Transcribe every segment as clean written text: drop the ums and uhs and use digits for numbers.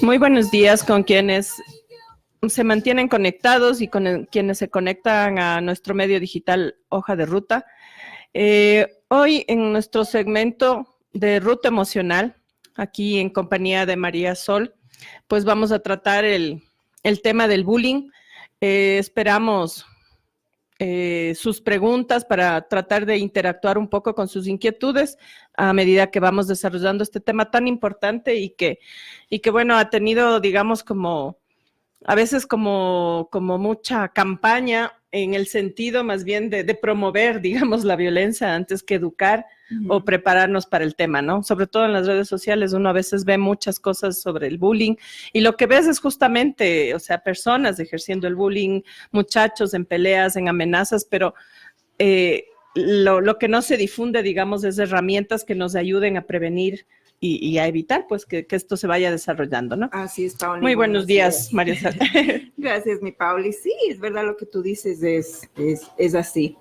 Muy buenos días con quienes se mantienen conectados y con quienes se conectan a nuestro medio digital Hoja de Ruta. Hoy en nuestro segmento de Ruta Emocional, aquí en compañía de María Sol, pues vamos a tratar el tema del bullying. Esperamos sus preguntas para tratar de interactuar un poco con sus inquietudes a medida que vamos desarrollando este tema tan importante y que bueno, ha tenido, digamos, a veces como mucha campaña en el sentido más bien de promover, digamos, la violencia antes que educar o prepararnos para el tema, ¿no? Sobre todo en las redes sociales uno a veces ve muchas cosas sobre el bullying y lo que ves es justamente, o sea, personas ejerciendo el bullying, muchachos en peleas, en amenazas, pero lo que no se difunde, digamos, es herramientas que nos ayuden a prevenir y a evitar, pues, que esto se vaya desarrollando, ¿no? Así es, Pauli. Muy buenos días, María Sol. Gracias, mi Pauli. Sí, es verdad lo que tú dices, es así.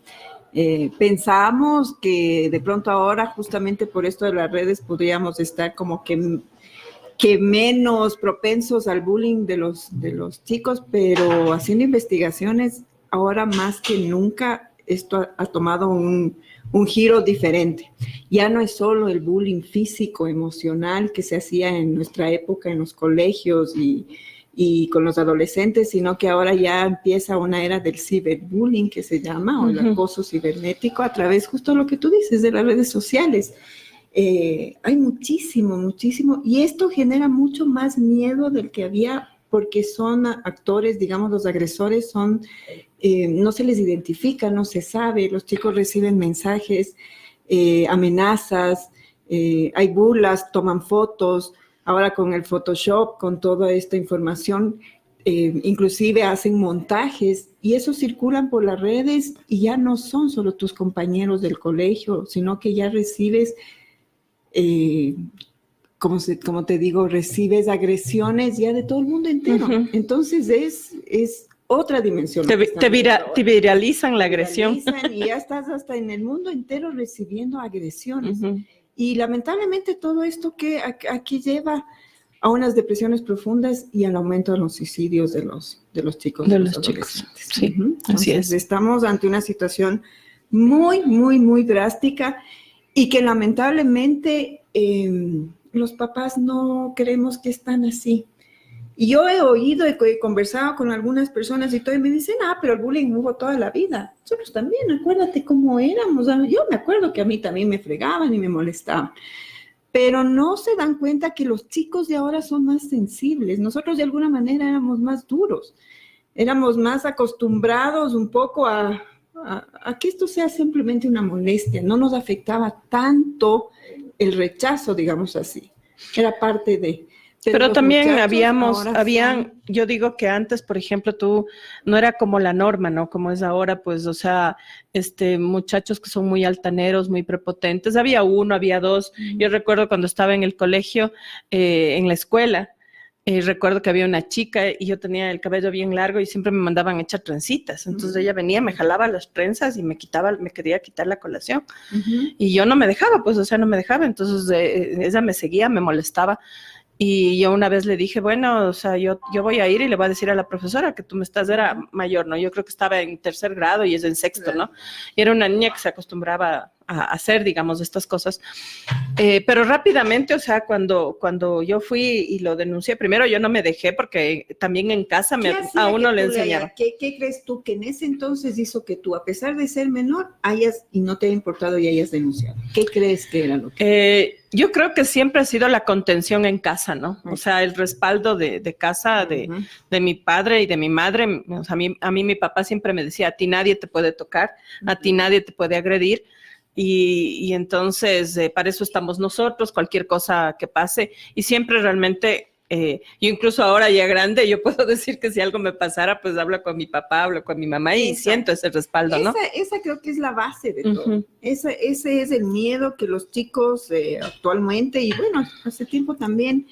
Pensábamos que de pronto ahora, justamente por esto de las redes, podríamos estar como que menos propensos al bullying de los chicos, pero haciendo investigaciones, ahora más que nunca, esto ha tomado un giro diferente. Ya no es solo el bullying físico, emocional que se hacía en nuestra época en los colegios y con los adolescentes, sino que ahora ya empieza una era del ciberbullying que se llama, o el acoso cibernético a través justo lo que tú dices de las redes sociales. Hay muchísimo, y esto genera mucho más miedo del que había porque son actores, digamos, los agresores son, no se les identifica, no se sabe, los chicos reciben mensajes, amenazas, hay burlas, toman fotos, ahora con el Photoshop, con toda esta información, inclusive hacen montajes y eso circulan por las redes y ya no son solo tus compañeros del colegio, sino que ya recibes, como te digo, recibes agresiones ya de todo el mundo entero. Entonces es otra dimensión. Te viralizan la agresión. Y ya estás hasta en el mundo entero recibiendo agresiones. Y lamentablemente todo esto que aquí lleva a unas depresiones profundas y al aumento de los suicidios de los chicos. De los chicos, sí, así es. Estamos ante una situación muy drástica y que lamentablemente los papás no creemos que están así. Y yo he oído, he conversado con algunas personas y todo, y me dicen, pero el bullying hubo toda la vida. Nosotros también, acuérdate cómo éramos. Yo me acuerdo que a mí también me fregaban y me molestaban. Pero no se dan cuenta que los chicos de ahora son más sensibles. Nosotros de alguna manera éramos más duros. Éramos más acostumbrados un poco a que esto sea simplemente una molestia. No nos afectaba tanto el rechazo, digamos así. Era parte de... Pero también yo digo que antes, por ejemplo, tú no era como la norma, ¿no? Como es ahora, pues, o sea, muchachos que son muy altaneros, muy prepotentes. Había uno, había dos. Yo recuerdo cuando estaba en el colegio, en la escuela, recuerdo que había una chica y yo tenía el cabello bien largo y siempre me mandaban echar trencitas. Entonces ella venía, me jalaba las trenzas y me quería quitar la colación. Y yo no me dejaba, pues, o sea, no me dejaba. Entonces ella me seguía, me molestaba. Y yo una vez le dije, bueno, o sea, yo voy a ir y le voy a decir a la profesora que tú era mayor, ¿no? Yo creo que estaba en 3er grado y es en 6º, ¿no? Y era una niña que se acostumbraba a hacer, digamos, estas cosas. Pero rápidamente, o sea, cuando yo fui y lo denuncié, primero yo no me dejé porque también en casa a uno le enseñaron. ¿Qué crees tú que en ese entonces hizo que tú, a pesar de ser menor, y no te haya importado y hayas denunciado? ¿Qué crees que era lo que...? Yo creo que siempre ha sido la contención en casa, ¿no? O sea, el respaldo de casa, de mi padre y de mi madre. O sea, a mí mi papá siempre me decía, a ti nadie te puede tocar, a ti nadie te puede agredir. Y entonces, para eso estamos nosotros, cualquier cosa que pase. Y siempre realmente, yo incluso ahora ya grande, yo puedo decir que si algo me pasara, pues hablo con mi papá, hablo con mi mamá y siento ese respaldo, ¿no? Esa creo que es la base de todo. Ese es el miedo que los chicos actualmente, y bueno, hace tiempo también,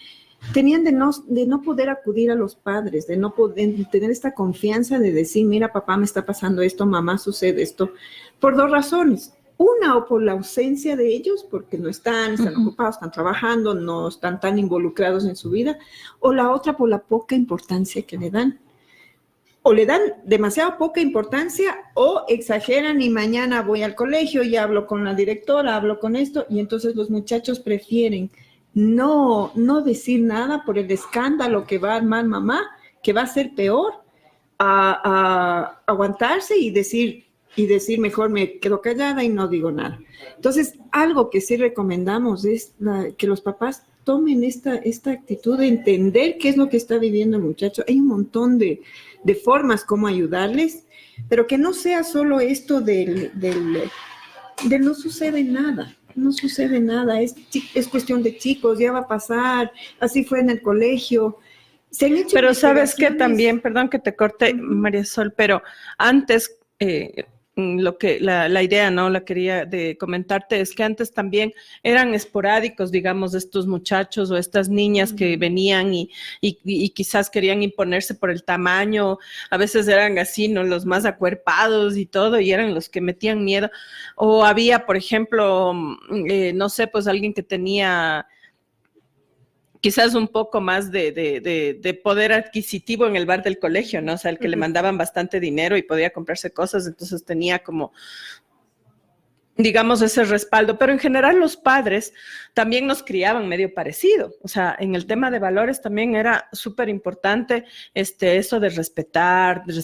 tenían de no poder acudir a los padres, de no poder tener esta confianza de decir, mira, papá, me está pasando esto, mamá, sucede esto, por 2 razones. Una, o por la ausencia de ellos, porque no están ocupados, están trabajando, no están tan involucrados en su vida, o la otra, por la poca importancia que le dan. O le dan demasiado poca importancia o exageran y mañana voy al colegio y hablo con la directora, hablo con esto, y entonces los muchachos prefieren no decir nada por el escándalo que va a armar mamá, que va a ser peor, a aguantarse y decir mejor me quedo callada y no digo nada. Entonces, algo que sí recomendamos es que los papás tomen esta actitud de entender qué es lo que está viviendo el muchacho. Hay un montón de formas como ayudarles, pero que no sea solo esto del no sucede nada. No sucede nada, es cuestión de chicos, ya va a pasar, así fue en el colegio. Pero sabes que también, perdón que te corte, María Sol, pero antes la idea, ¿no? La quería de comentarte, es que antes también eran esporádicos, digamos, estos muchachos o estas niñas que venían y quizás querían imponerse por el tamaño, a veces eran así, ¿no? Los más acuerpados y todo, y eran los que metían miedo. O había, por ejemplo, no sé, pues alguien que tenía quizás un poco más de poder adquisitivo en el bar del colegio, ¿no? O sea, el que le mandaban bastante dinero y podía comprarse cosas, entonces tenía como, digamos, ese respaldo. Pero en general los padres también nos criaban medio parecido. O sea, en el tema de valores también era súper importante eso de respetar, de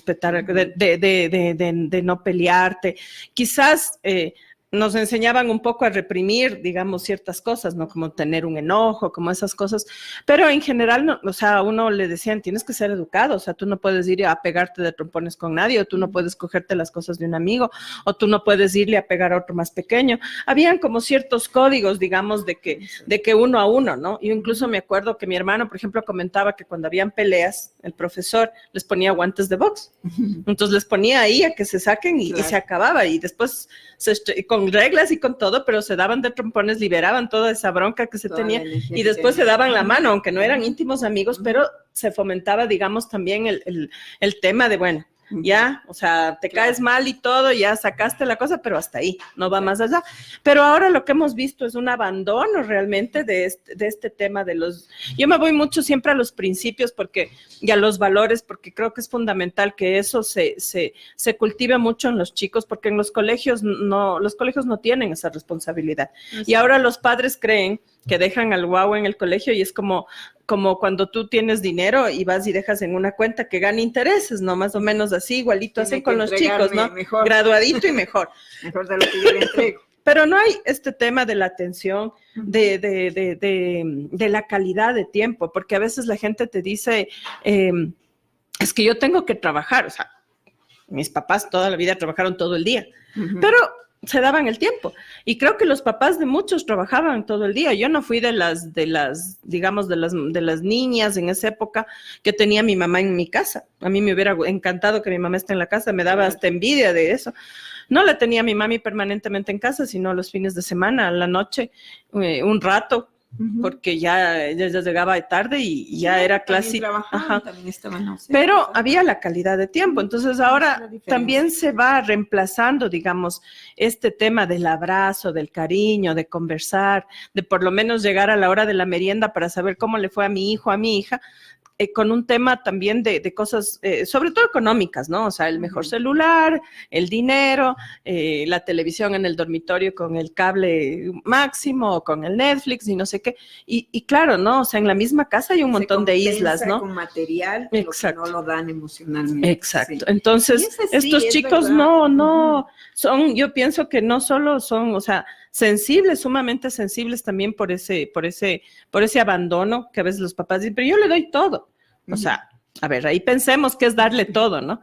no pelearte. Quizás nos enseñaban un poco a reprimir, digamos, ciertas cosas, ¿no? Como tener un enojo, como esas cosas. Pero en general, no, o sea, a uno le decían, tienes que ser educado, o sea, tú no puedes ir a pegarte de trompones con nadie, o tú no puedes cogerte las cosas de un amigo, o tú no puedes irle a pegar a otro más pequeño. Habían como ciertos códigos, digamos, de que uno a uno, ¿no? Yo incluso me acuerdo que mi hermano, por ejemplo, comentaba que cuando habían peleas, el profesor les ponía guantes de box. Entonces les ponía ahí a que se saquen y se acababa. Y después, con reglas y con todo, pero se daban de trompones, liberaban toda esa bronca que se tenía y después se daban la mano, aunque no eran íntimos amigos, pero se fomentaba, digamos, también el tema de, bueno, ya, o sea, te caes mal y todo, ya sacaste la cosa, pero hasta ahí, no va más allá. Pero ahora lo que hemos visto es un abandono realmente de este tema de los... Yo me voy mucho siempre a los principios y a los valores, porque creo que es fundamental que eso se cultive mucho en los chicos, porque en los colegios no tienen esa responsabilidad. Y ahora los padres creen que dejan al guau en el colegio y es como cuando tú tienes dinero y vas y dejas en una cuenta que gana intereses, ¿no? Más o menos así, igualito hacen con los chicos, ¿no? Mejor. Graduadito y mejor. Mejor de lo que yo le entrego. Pero no hay este tema de la atención, de la calidad de tiempo, porque a veces la gente te dice, es que yo tengo que trabajar, o sea, mis papás toda la vida trabajaron todo el día, pero se daban el tiempo. Y creo que los papás de muchos trabajaban todo el día. Yo no fui de las niñas en esa época que tenía mi mamá en mi casa. A mí me hubiera encantado que mi mamá esté en la casa, me daba hasta envidia de eso. No la tenía mi mami permanentemente en casa, sino los fines de semana, a la noche, un rato, porque ya llegaba tarde y ya era clase. También estaban, no sé, pero había la calidad de tiempo. Entonces ahora también se va reemplazando, digamos, este tema del abrazo, del cariño, de conversar, de por lo menos llegar a la hora de la merienda para saber cómo le fue a mi hijo, a mi hija, con un tema también de cosas, sobre todo económicas, ¿no? O sea, el mejor celular, el dinero, la televisión en el dormitorio con el cable máximo, con el Netflix y no sé qué. Y claro, ¿no? O sea, en la misma casa hay un montón de islas, ¿no? Con material, lo que no lo dan emocionalmente. Exacto. Sí. Entonces, estos chicos no son, yo pienso que no solo son, o sea, sensibles, sumamente sensibles también por ese abandono que a veces los papás dicen, pero yo le doy todo. O sea, a ver, ahí pensemos que es darle todo, ¿no?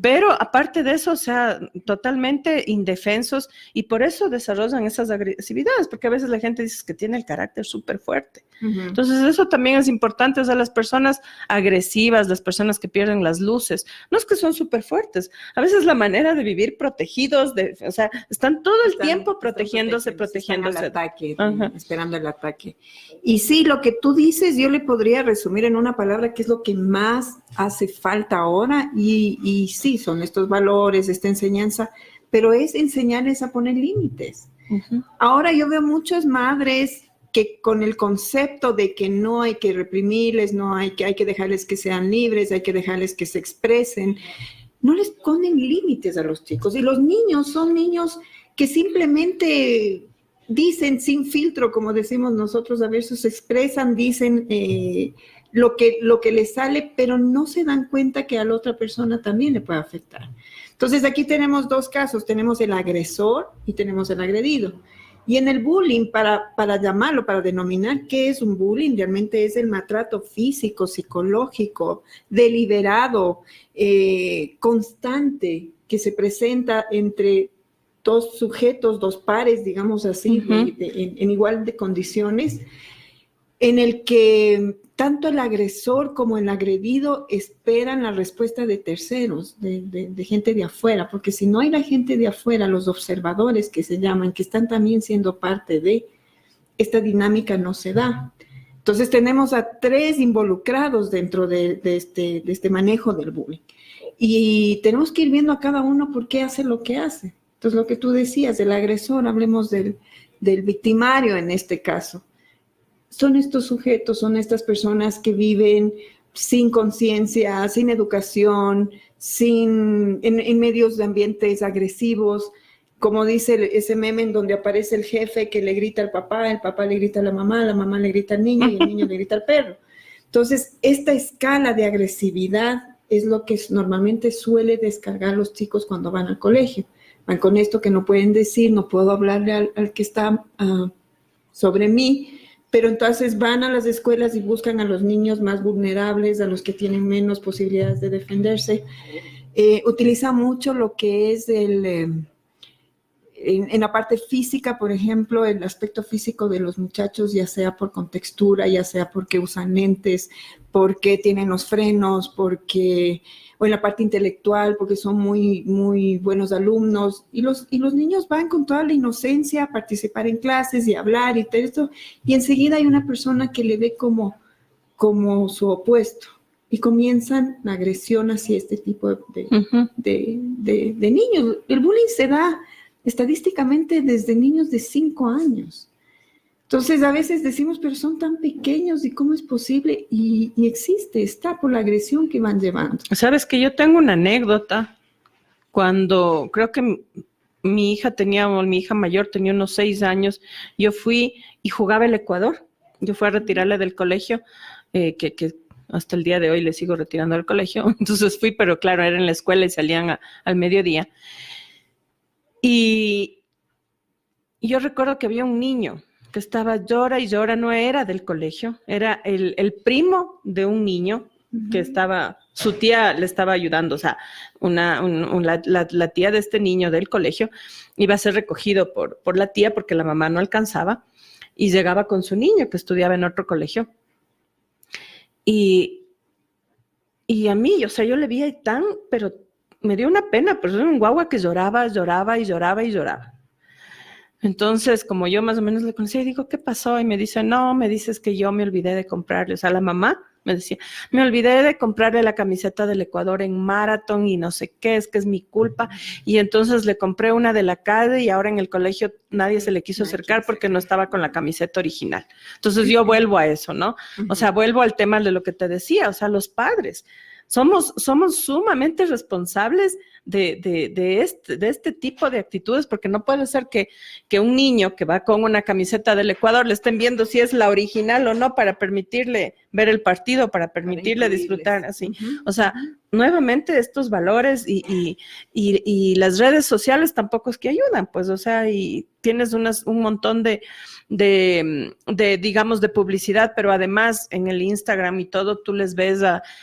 Pero aparte de eso, o sea, totalmente indefensos y por eso desarrollan esas agresividades, porque a veces la gente dice que tiene el carácter súper fuerte. Entonces eso también es importante, o sea, las personas agresivas, las personas que pierden las luces, no es que son súper fuertes, a veces la manera de vivir protegidos, o sea, están todo el tiempo protegiéndose. Están al ataque, esperando el ataque. Y sí, lo que tú dices, yo le podría resumir en una palabra que es lo que más hace falta ahora y sí, son estos valores, esta enseñanza, pero es enseñarles a poner límites. Ahora yo veo muchas madres que con el concepto de que no hay que reprimirles, hay que dejarles que sean libres, hay que dejarles que se expresen, no les ponen límites a los chicos. Y los niños son niños que simplemente dicen sin filtro, como decimos nosotros, a veces se expresan, dicen lo que les sale, pero no se dan cuenta que a la otra persona también le puede afectar. Entonces aquí tenemos dos casos, tenemos el agresor y tenemos el agredido. Y en el bullying, para llamarlo, para denominar qué es un bullying, realmente es el maltrato físico, psicológico, deliberado, constante, que se presenta entre dos sujetos, dos pares, digamos así, en igual de condiciones, en el que tanto el agresor como el agredido esperan la respuesta de terceros, de gente de afuera, porque si no hay la gente de afuera, los observadores que se llaman, que están también siendo parte de esta dinámica, no se da. Entonces tenemos a tres involucrados dentro de este manejo del bullying. Y tenemos que ir viendo a cada uno por qué hace lo que hace. Entonces lo que tú decías del agresor, hablemos del victimario en este caso. Son estos sujetos, son estas personas que viven sin conciencia, sin educación, en medios de ambientes agresivos, como dice ese meme en donde aparece el jefe que le grita al papá, el papá le grita a la mamá le grita al niño y el niño le grita al perro. Entonces, esta escala de agresividad es lo que normalmente suele descargar los chicos cuando van al colegio. Van con esto que no pueden decir, no puedo hablarle al que está sobre mí, pero entonces van a las escuelas y buscan a los niños más vulnerables, a los que tienen menos posibilidades de defenderse. Utiliza mucho lo que es en la parte física, por ejemplo, el aspecto físico de los muchachos, ya sea por contextura, ya sea porque usan lentes, porque tienen los frenos, o en la parte intelectual, porque son muy, muy buenos alumnos, y los niños van con toda la inocencia a participar en clases y hablar y todo esto, y enseguida hay una persona que le ve como su opuesto, y comienzan la agresión hacia este tipo de niños. El bullying se da estadísticamente desde niños de 5 años. Entonces, a veces decimos, pero son tan pequeños, ¿y cómo es posible? Y está por la agresión que van llevando. Sabes que yo tengo una anécdota. Cuando creo que mi hija mayor tenía unos 6 años, yo fui y jugaba el Ecuador. Yo fui a retirarle del colegio, que hasta el día de hoy le sigo retirando del colegio. Entonces fui, pero claro, era en la escuela y salían al mediodía. Y yo recuerdo que había un niño que estaba llora y llora, no era del colegio, era el primo de un niño que su tía le estaba ayudando, o sea, la tía de este niño del colegio iba a ser recogido por la tía porque la mamá no alcanzaba y llegaba con su niño que estudiaba en otro colegio. Y a mí, o sea, yo le vi ahí pero me dio una pena, pero era un guagua que lloraba. Entonces, como yo más o menos le conocía, digo, ¿qué pasó? Y me dice, no, me dices que yo me olvidé de comprarle, o sea, la mamá me decía, me olvidé de comprarle la camiseta del Ecuador en Marathon y no sé qué, es que es mi culpa. Y entonces le compré una de la CADE y ahora en el colegio nadie se le quiso acercar porque no estaba con la camiseta original. Entonces yo vuelvo a eso, ¿no? O sea, vuelvo al tema de lo que te decía, o sea, los padres. Somos sumamente responsables de este tipo de actitudes, porque no puede ser que un niño que va con una camiseta del Ecuador le estén viendo si es la original o no para permitirle ver el partido, para permitirle disfrutar así. O sea, nuevamente estos valores y las redes sociales tampoco es que ayudan, pues, o sea, y tienes un montón de digamos, de publicidad, pero además en el Instagram y todo, tú les ves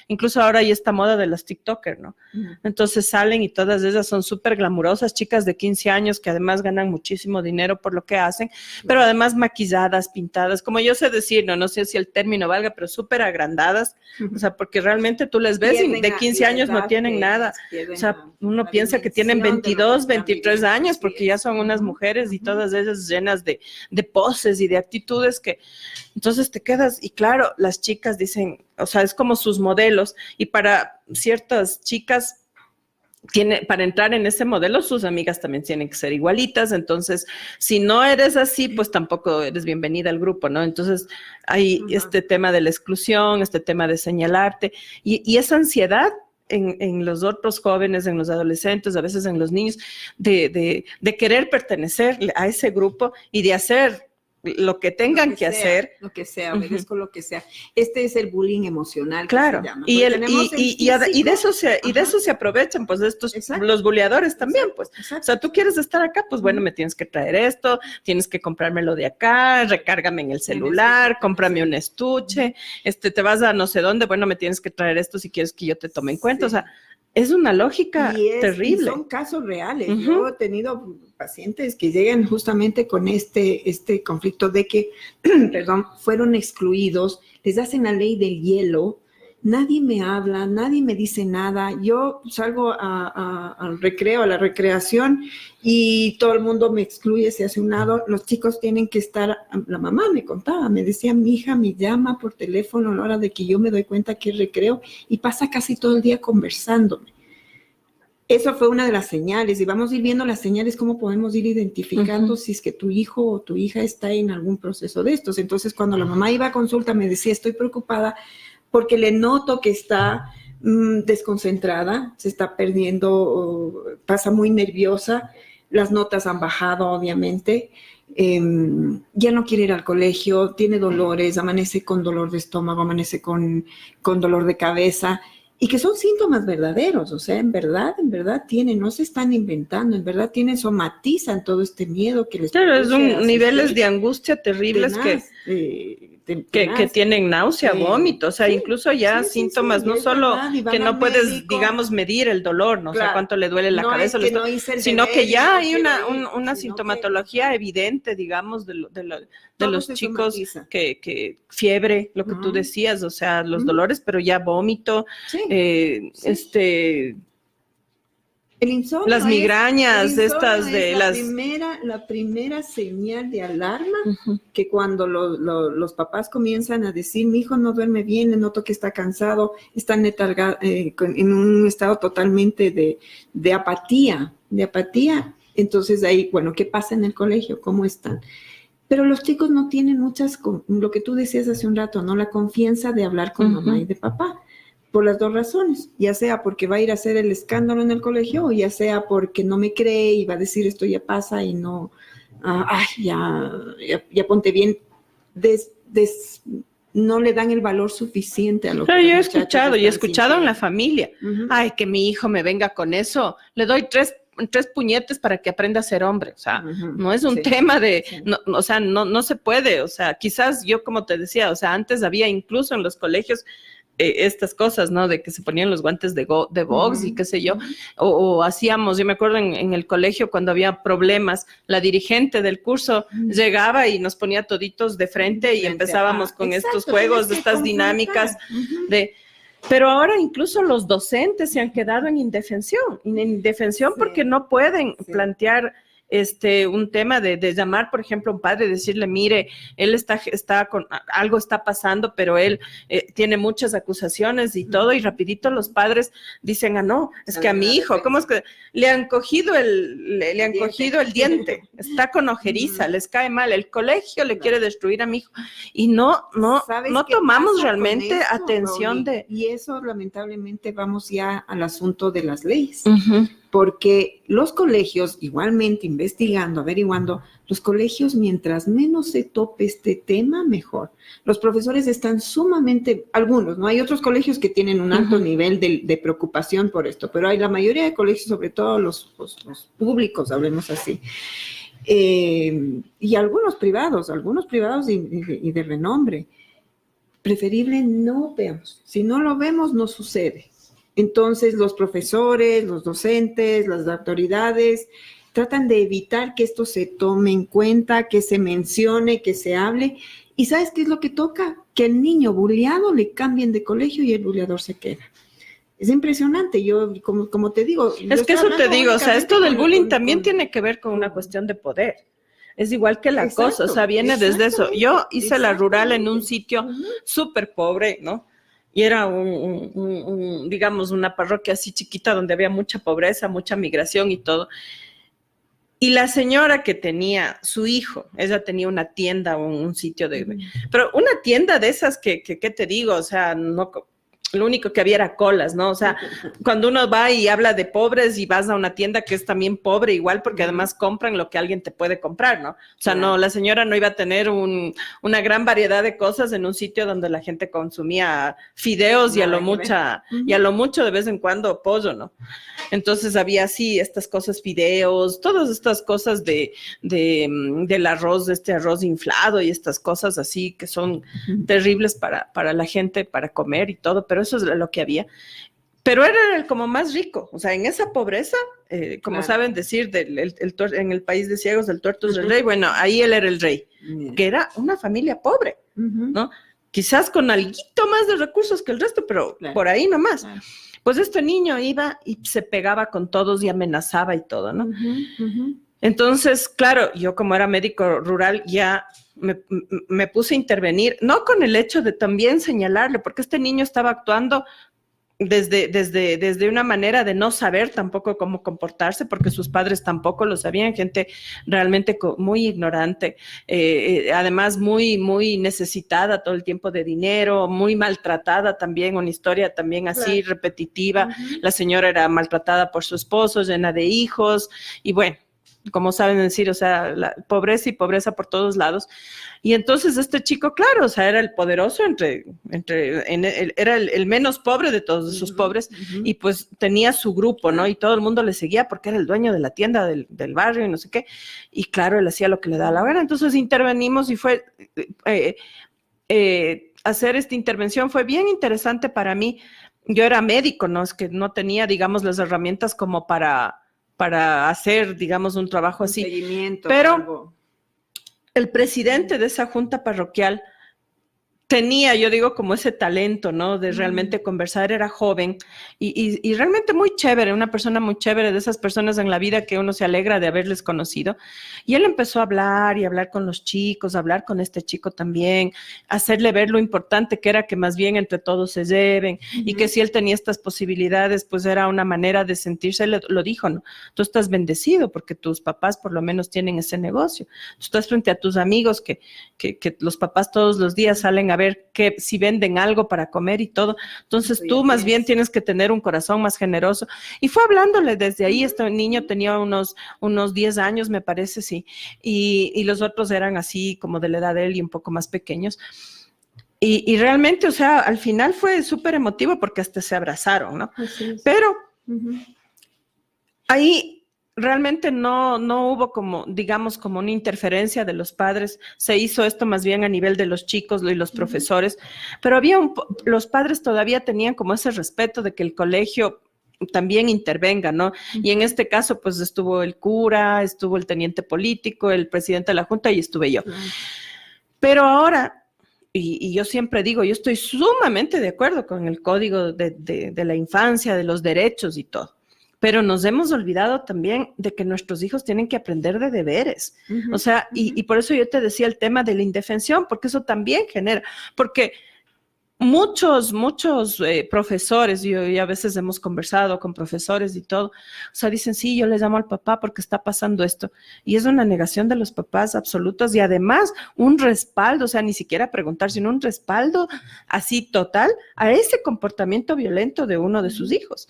incluso ahora hay esta moda de las TikTokers, ¿no? Entonces salen y todas ellas son súper glamurosas, chicas de 15 años que además ganan muchísimo dinero por lo que hacen, pero además maquilladas, pintadas, como yo sé decir, no sé si el término valga, pero súper agrandadas, o sea, porque realmente tú les ves y de 15 años no tienen nada, o sea, uno piensa que tienen 22, 23 años, porque ya son unas mujeres y todas ellas llenas de poses y de actitudes que entonces te quedas, y claro, las chicas dicen, o sea, es como sus modelos, y para ciertas chicas para entrar en ese modelo, sus amigas también tienen que ser igualitas. Entonces, si no eres así, pues tampoco eres bienvenida al grupo, ¿no? Entonces, hay este tema de la exclusión, este tema de señalarte y esa ansiedad en los otros jóvenes, en los adolescentes, a veces en los niños, de querer pertenecer a ese grupo y de hacer lo que tengan que hacer. Lo que sea, obedezco lo que sea. Este es el bullying emocional. Claro, que se llama. Y de eso se aprovechan, pues, los buleadores también, pues. Exacto. O sea, tú quieres estar acá, pues bueno, me tienes que traer esto, tienes que comprármelo de acá, recárgame en el celular, cómprame un estuche, te vas a no sé dónde, bueno, me tienes que traer esto si quieres que yo te tome en cuenta. O sea, es una lógica terrible. Y son casos reales. Yo he tenido pacientes que llegan justamente con este conflicto de que, perdón, fueron excluidos, les hacen la ley del hielo, nadie me habla, nadie me dice nada. Yo salgo al recreo, a la recreación, y todo el mundo me excluye, se hace un lado. Los chicos tienen que estar, la mamá me contaba, me decía, mi hija me llama por teléfono a la hora de que yo me doy cuenta que es recreo y pasa casi todo el día conversándome. Eso fue una de las señales, y vamos a ir viendo las señales, cómo podemos ir identificando si es que tu hijo o tu hija está en algún proceso de estos. Entonces, cuando la mamá iba a consulta, me decía, estoy preocupada porque le noto que está desconcentrada, se está perdiendo, pasa muy nerviosa, las notas han bajado, obviamente, ya no quiere ir al colegio, tiene dolores, amanece con dolor de estómago, amanece con dolor de cabeza, y que son síntomas verdaderos, o sea, en verdad tienen, no se están inventando, en verdad tienen, somatizan todo este miedo que les Claro, es niveles de angustia terribles que tienen náusea, vómito, o sea, incluso ya síntomas, no solo que no puedes, digamos, medir el dolor, ¿no? Claro. O sea, cuánto le duele la cabeza, sino que ya hay una sintomatología evidente, digamos, de los chicos que fiebre, lo que tú decías, o sea, los dolores, pero ya vómito, el insomnio, las migrañas, la primera señal de alarma, que cuando los papás comienzan a decir, mi hijo no duerme bien, noto que está cansado, está en un estado totalmente de apatía, entonces ahí, bueno, ¿qué pasa en el colegio? ¿Cómo están? Pero los chicos no tienen lo que tú decías hace un rato, ¿no? La confianza de hablar con mamá y de papá. Por las dos razones, ya sea porque va a ir a hacer el escándalo en el colegio, o ya sea porque no me cree y va a decir esto ya pasa y no, ya ponte bien, no le dan el valor suficiente a lo que yo he escuchado en la familia, ay, que mi hijo me venga con eso, le doy tres puñetes para que aprenda a ser hombre, o sea, no es un tema de, no, o sea, no se puede, o sea, quizás yo como te decía, o sea, antes había incluso en los colegios estas cosas, ¿no? De que se ponían los guantes de box y qué sé yo, o hacíamos, yo me acuerdo en el colegio cuando había problemas, la dirigente del curso llegaba y nos ponía toditos de frente y empezábamos con estos juegos, estas dinámicas pero ahora incluso los docentes se han quedado en indefensión porque no pueden plantear un tema de llamar, por ejemplo, a un padre y decirle, mire, él está con algo está pasando, pero él tiene muchas acusaciones y todo, y rapidito los padres dicen, no, es que a mi hijo, ¿cómo es que le han cogido el diente? Está con ojeriza, les cae mal, el colegio le quiere destruir a mi hijo, y no tomamos realmente atención Y eso, lamentablemente, vamos ya al asunto de las leyes. Porque los colegios, igualmente investigando, averiguando, los colegios, mientras menos se tope este tema, mejor. Los profesores están sumamente, algunos, ¿no? Hay otros colegios que tienen un alto nivel de preocupación por esto, pero hay la mayoría de colegios, sobre todo los públicos, hablemos así, y algunos privados y de renombre. Preferible no veamos. Si no lo vemos, no sucede. Entonces, los profesores, los docentes, las autoridades tratan de evitar que esto se tome en cuenta, que se mencione, que se hable. ¿Y sabes qué es lo que toca? Que el niño bulleado le cambien de colegio y el bulleador se queda. Es impresionante. Yo, como te digo... Es que eso te digo, o sea, esto del bullying también tiene que ver con una cuestión de poder. Es igual que el acoso, o sea, viene desde eso. Yo hice la rural en un sitio súper pobre, ¿no? y era digamos, una parroquia así chiquita donde había mucha pobreza, mucha migración y todo. Y la señora que tenía su hijo, ella tenía una tienda o un sitio pero una tienda de esas ¿qué te digo? O sea, no, lo único que había era colas, ¿no? O sea, cuando uno va y habla de pobres y vas a una tienda que es también pobre igual, porque además compran lo que alguien te puede comprar, ¿no? O sea, no, la señora no iba a tener una gran variedad de cosas en un sitio donde la gente consumía fideos y a lo mucho de vez en cuando pollo, ¿no? Entonces había así estas cosas, fideos, todas estas cosas del arroz, de este arroz inflado y estas cosas así que son terribles para la gente, para comer y todo, pero eso es lo que había. Pero era el como más rico, o sea, en esa pobreza, como saben decir, en el país de ciegos, del tuerto es el rey, bueno, ahí él era el rey, que era una familia pobre, ¿no? Quizás con alguito más de recursos que el resto, pero por ahí nomás. Pues este niño iba y se pegaba con todos y amenazaba y todo, ¿no? Entonces, claro, yo como era médico rural ya me puse a intervenir, no con el hecho de también señalarle, porque este niño estaba actuando desde una manera de no saber tampoco cómo comportarse, porque sus padres tampoco lo sabían, gente realmente muy ignorante, además muy, muy necesitada todo el tiempo de dinero, muy maltratada también, una historia también así repetitiva. La señora era maltratada por su esposo, llena de hijos, y bueno, como saben decir, o sea, la pobreza y pobreza por todos lados. Y entonces este chico, claro, o sea, era el poderoso era el menos pobre de todos sus pobres, y pues tenía su grupo, ¿no? Y todo el mundo le seguía porque era el dueño de la tienda del barrio y no sé qué. Y claro, él hacía lo que le daba la gana. Entonces intervenimos y fue, hacer esta intervención fue bien interesante para mí. Yo era médico, ¿no? Es que no tenía, digamos, las herramientas como para hacer, digamos, un trabajo así. Seguimiento, pero algo. El presidente de esa junta parroquial tenía, yo digo, como ese talento, ¿no? De realmente conversar, era joven y realmente muy chévere, una persona muy chévere, de esas personas en la vida que uno se alegra de haberles conocido. Y él empezó a hablar y hablar con los chicos, hablar con este chico también, hacerle ver lo importante que era que más bien entre todos se lleven y que si él tenía estas posibilidades, pues era una manera de sentirse, lo dijo, ¿no? Tú estás bendecido porque tus papás por lo menos tienen ese negocio. Tú estás frente a tus amigos que los papás todos los días salen a ver que si venden algo para comer y todo. Entonces tú más bien tienes que tener un corazón más generoso. Y fue hablándole desde ahí. Este niño tenía unos 10 años, me parece, sí. Y los otros eran así como de la edad de él y un poco más pequeños. Y realmente, o sea, al final fue súper emotivo porque hasta se abrazaron, ¿no? Pero ahí realmente no hubo como, digamos, como una interferencia de los padres. Se hizo esto más bien a nivel de los chicos y los profesores, pero los padres todavía tenían como ese respeto de que el colegio también intervenga, ¿no? Y en este caso, pues estuvo el cura, estuvo el teniente político, el presidente de la junta y estuve yo. Pero ahora, y yo siempre digo, yo estoy sumamente de acuerdo con el código de la infancia, de los derechos y todo. Pero nos hemos olvidado también de que nuestros hijos tienen que aprender de deberes. O sea, y por eso yo te decía el tema de la indefensión, porque eso también genera, porque muchos profesores, y a veces hemos conversado con profesores y todo, o sea, dicen, sí, yo le llamo al papá porque está pasando esto. Y es una negación de los papás absolutos y además un respaldo, o sea, ni siquiera preguntar, sino un respaldo así total a ese comportamiento violento de uno de sus hijos.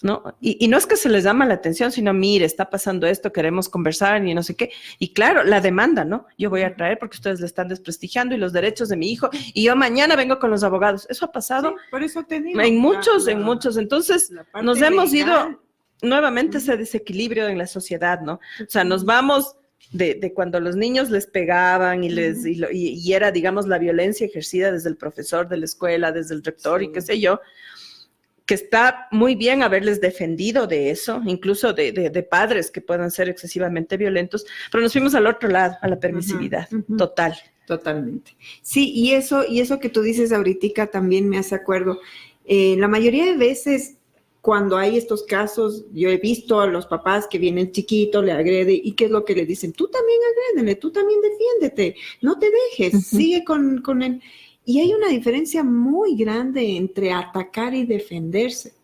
¿No? Y no es que se les llama la atención, sino mire, está pasando esto, queremos conversar y no sé qué. Y claro, la demanda, ¿no? Yo voy a traer porque ustedes le están desprestigiando y los derechos de mi hijo y yo mañana vengo con los abogados. Eso ha pasado. Sí, por eso te digo, en muchos. Entonces, nos hemos ido nuevamente ese desequilibrio en la sociedad, ¿no? O sea, nos vamos de cuando los niños les pegaban y era, digamos, la violencia ejercida desde el profesor de la escuela, desde el rector y qué sé yo, que está muy bien haberles defendido de eso, incluso de padres que puedan ser excesivamente violentos, pero nos fuimos al otro lado, a la permisividad total. Totalmente. Sí, y eso que tú dices ahorita también me hace acuerdo. La mayoría de veces, cuando hay estos casos, yo he visto a los papás que vienen chiquitos, le agreden, y ¿qué es lo que le dicen? Tú también agrédele, tú también defiéndete, no te dejes, sigue con él. Y hay una diferencia muy grande entre atacar y defenderse.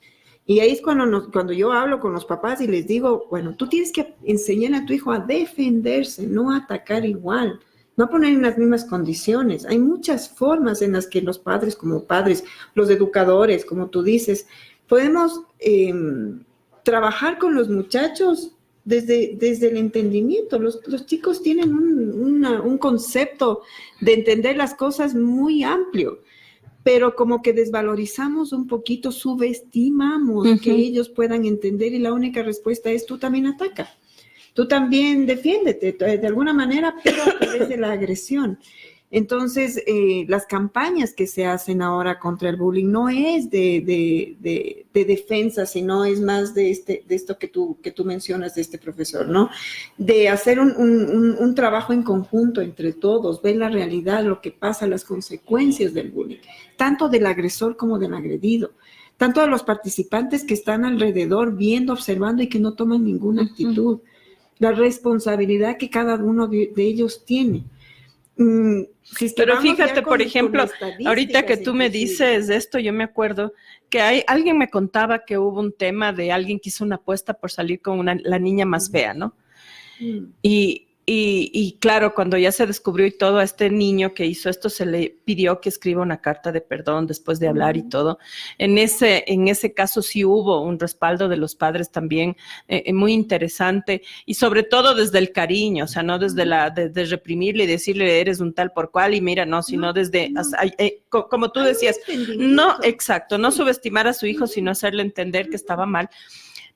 Y ahí es cuando yo hablo con los papás y les digo, bueno, tú tienes que enseñar a tu hijo a defenderse, no a atacar igual, no a poner en las mismas condiciones. Hay muchas formas en las que los padres, como padres, los educadores, como tú dices, podemos trabajar con los muchachos desde el entendimiento. Los chicos tienen un concepto de entender las cosas muy amplio, pero como que desvalorizamos un poquito, subestimamos que ellos puedan entender y la única respuesta es tú también ataca, tú también defiéndete de alguna manera, pero a través de la agresión. Entonces, las campañas que se hacen ahora contra el bullying no es de defensa, sino es más de esto que tú mencionas de este profesor, ¿no? De hacer un trabajo en conjunto entre todos, ver la realidad, lo que pasa, las consecuencias del bullying, tanto del agresor como del agredido, tanto de los participantes que están alrededor viendo, observando y que no toman ninguna actitud, la responsabilidad que cada uno de ellos tiene. Pero fíjate, por ejemplo, ahorita que tú me dices esto, yo me acuerdo que alguien me contaba que hubo un tema de alguien que hizo una apuesta por salir con la niña más fea, ¿no? Y claro, cuando ya se descubrió y todo, a este niño que hizo esto se le pidió que escriba una carta de perdón después de hablar y todo. En ese caso sí hubo un respaldo de los padres también muy interesante y sobre todo desde el cariño, o sea, no desde de reprimirle y decirle eres un tal por cual y mira, no, sino desde, como tú decías, no, exacto, no subestimar a su hijo, sino hacerle entender que estaba mal.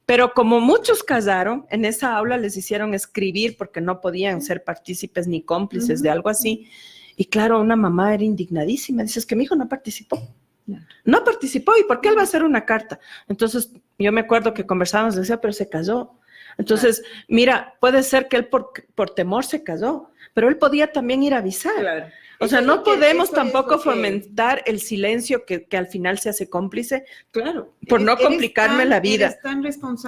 Pero como muchos callaron, en esa aula les hicieron escribir porque no podían ser partícipes ni cómplices de algo así. Y claro, una mamá era indignadísima. Dice, es que mi hijo no participó. No participó. ¿Y por qué él va a hacer una carta? Entonces, yo me acuerdo que conversábamos, decía, pero se calló. Entonces, mira, puede ser que él por temor se calló, pero él podía también ir a avisar. Claro. O sea, no podemos tampoco fomentar el silencio que al final se hace cómplice, claro, por no complicarme la vida,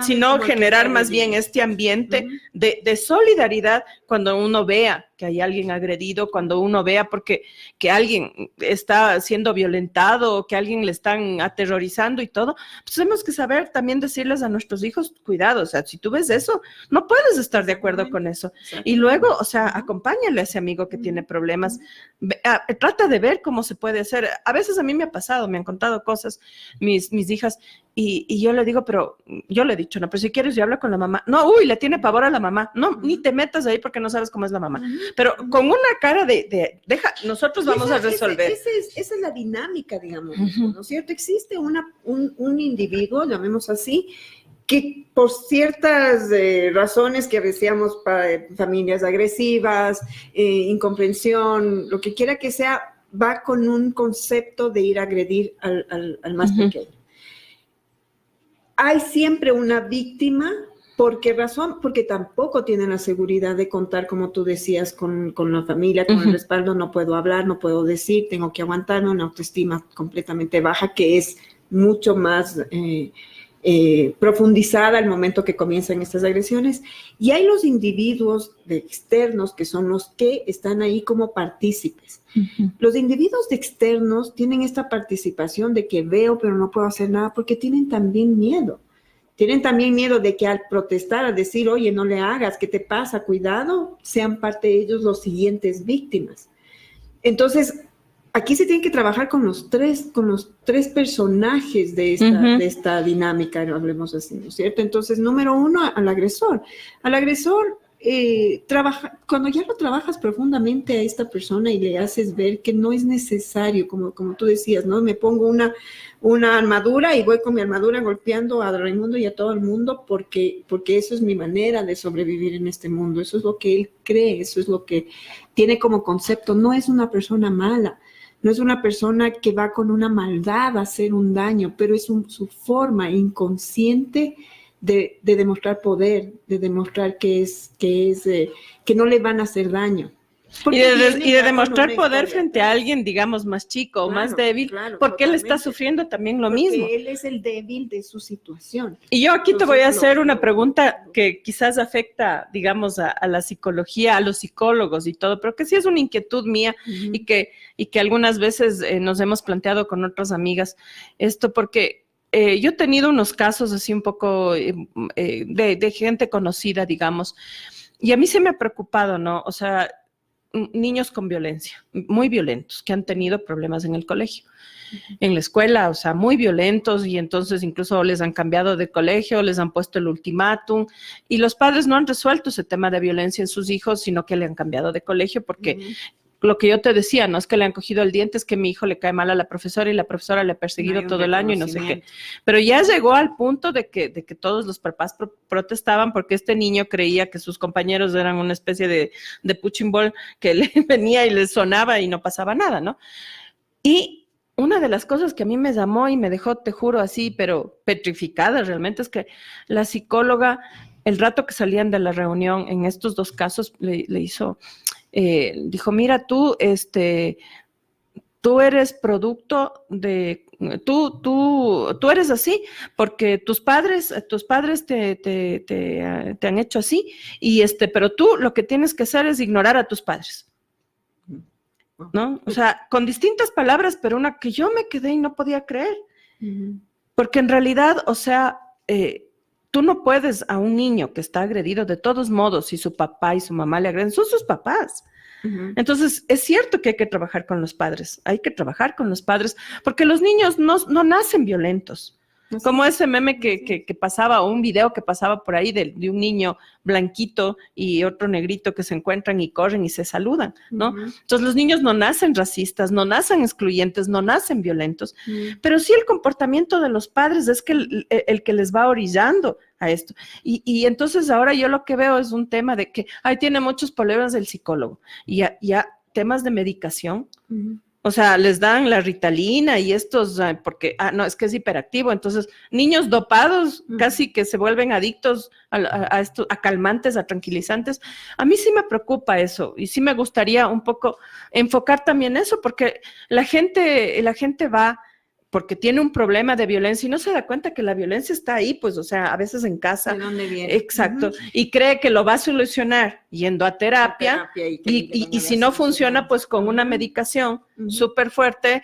sino generar más bien este ambiente de solidaridad cuando uno vea que hay alguien agredido, cuando uno vea que alguien está siendo violentado, que alguien le están aterrorizando y todo, pues tenemos que saber también decirles a nuestros hijos, cuidado, o sea, si tú ves eso, no puedes estar de acuerdo con eso. Y luego, o sea, acompáñale a ese amigo que tiene problemas, trata de ver cómo se puede hacer. A veces a mí me ha pasado, me han contado cosas mis hijas y yo le digo, pero yo le he dicho, no, pero si quieres yo hablo con la mamá. No, le tiene pavor a la mamá. No, ni te metas ahí porque no sabes cómo es la mamá. Pero con una cara deja, nosotros vamos a resolver. Esa es la dinámica, digamos, ¿no es cierto? Existe un individuo, llamemos así, que por ciertas razones que decíamos, para familias agresivas, incomprensión, lo que quiera que sea, va con un concepto de ir a agredir al más pequeño. Hay siempre una víctima. ¿Por qué razón? Porque tampoco tienen la seguridad de contar, como tú decías, con la familia, con el respaldo. No puedo hablar, no puedo decir, tengo que aguantarme, una autoestima completamente baja que es mucho más profundizada al momento que comienzan estas agresiones. Y hay los individuos externos que son los que están ahí como partícipes. Los individuos externos tienen esta participación de que veo pero no puedo hacer nada porque tienen también miedo. Tienen también miedo de que al protestar, al decir, oye, no le hagas, ¿qué te pasa? Cuidado, sean parte de ellos los siguientes víctimas. Entonces, aquí se tiene que trabajar con los tres personajes de esta dinámica, hablemos así, ¿no es cierto? Entonces, número uno, al agresor. Al agresor, cuando ya lo trabajas profundamente a esta persona y le haces ver que no es necesario, como tú decías, ¿no? Me pongo una armadura y voy con mi armadura golpeando a Raimundo y a todo el mundo porque eso es mi manera de sobrevivir en este mundo. Eso es lo que él cree, eso es lo que tiene como concepto. No es una persona mala, no es una persona que va con una maldad a hacer un daño, pero es su forma inconsciente de demostrar poder, de demostrar que no le van a hacer daño. Y de demostrar poder frente a alguien, digamos, más chico o más débil, porque él está sufriendo también lo mismo. Él es el débil de su situación. Y yo aquí te voy a hacer una pregunta que quizás afecta, digamos, a la psicología, a los psicólogos y todo, pero que sí es una inquietud mía y que algunas veces nos hemos planteado con otras amigas esto, porque yo he tenido unos casos así un poco de gente conocida, digamos, y a mí se me ha preocupado, ¿no? O sea, niños con violencia, muy violentos, que han tenido problemas en el colegio, en la escuela, o sea, muy violentos, y entonces incluso les han cambiado de colegio, les han puesto el ultimátum, y los padres no han resuelto ese tema de violencia en sus hijos, sino que le han cambiado de colegio porque lo que yo te decía, no es que le han cogido el diente, es que mi hijo le cae mal a la profesora y la profesora le ha perseguido todo el año y no sé qué. Pero ya llegó al punto de que todos los papás protestaban porque este niño creía que sus compañeros eran una especie de punching ball que le venía y le sonaba y no pasaba nada, ¿no? Y una de las cosas que a mí me llamó y me dejó, te juro, así, pero petrificada realmente, es que la psicóloga, el rato que salían de la reunión en estos dos casos, le hizo... dijo, mira, tú eres producto de, tú eres así, porque tus padres te han hecho así, y pero tú lo que tienes que hacer es ignorar a tus padres, ¿no? O sea, con distintas palabras, pero una que yo me quedé y no podía creer, porque en realidad, o sea, tú no puedes a un niño que está agredido de todos modos, si su papá y su mamá le agreden, son sus papás. Entonces, es cierto que hay que trabajar con los padres, porque los niños no nacen violentos. Como ese meme que pasaba, o un video que pasaba por ahí de un niño blanquito y otro negrito que se encuentran y corren y se saludan, ¿no? Entonces los niños no nacen racistas, no nacen excluyentes, no nacen violentos, pero sí el comportamiento de los padres es que el que les va orillando a esto. Y entonces ahora yo lo que veo es un tema de que, tiene muchos problemas el psicólogo, y ya temas de medicación. O sea, les dan la Ritalina y estos, porque, no, es que es hiperactivo. Entonces, niños dopados casi que se vuelven adictos a calmantes, a tranquilizantes. A mí sí me preocupa eso y sí me gustaría un poco enfocar también eso, porque la gente va porque tiene un problema de violencia y no se da cuenta que la violencia está ahí, pues, o sea, a veces en casa. ¿De dónde viene? Exacto. Y cree que lo va a solucionar yendo a terapia y si no funciona, pues con una medicación súper fuerte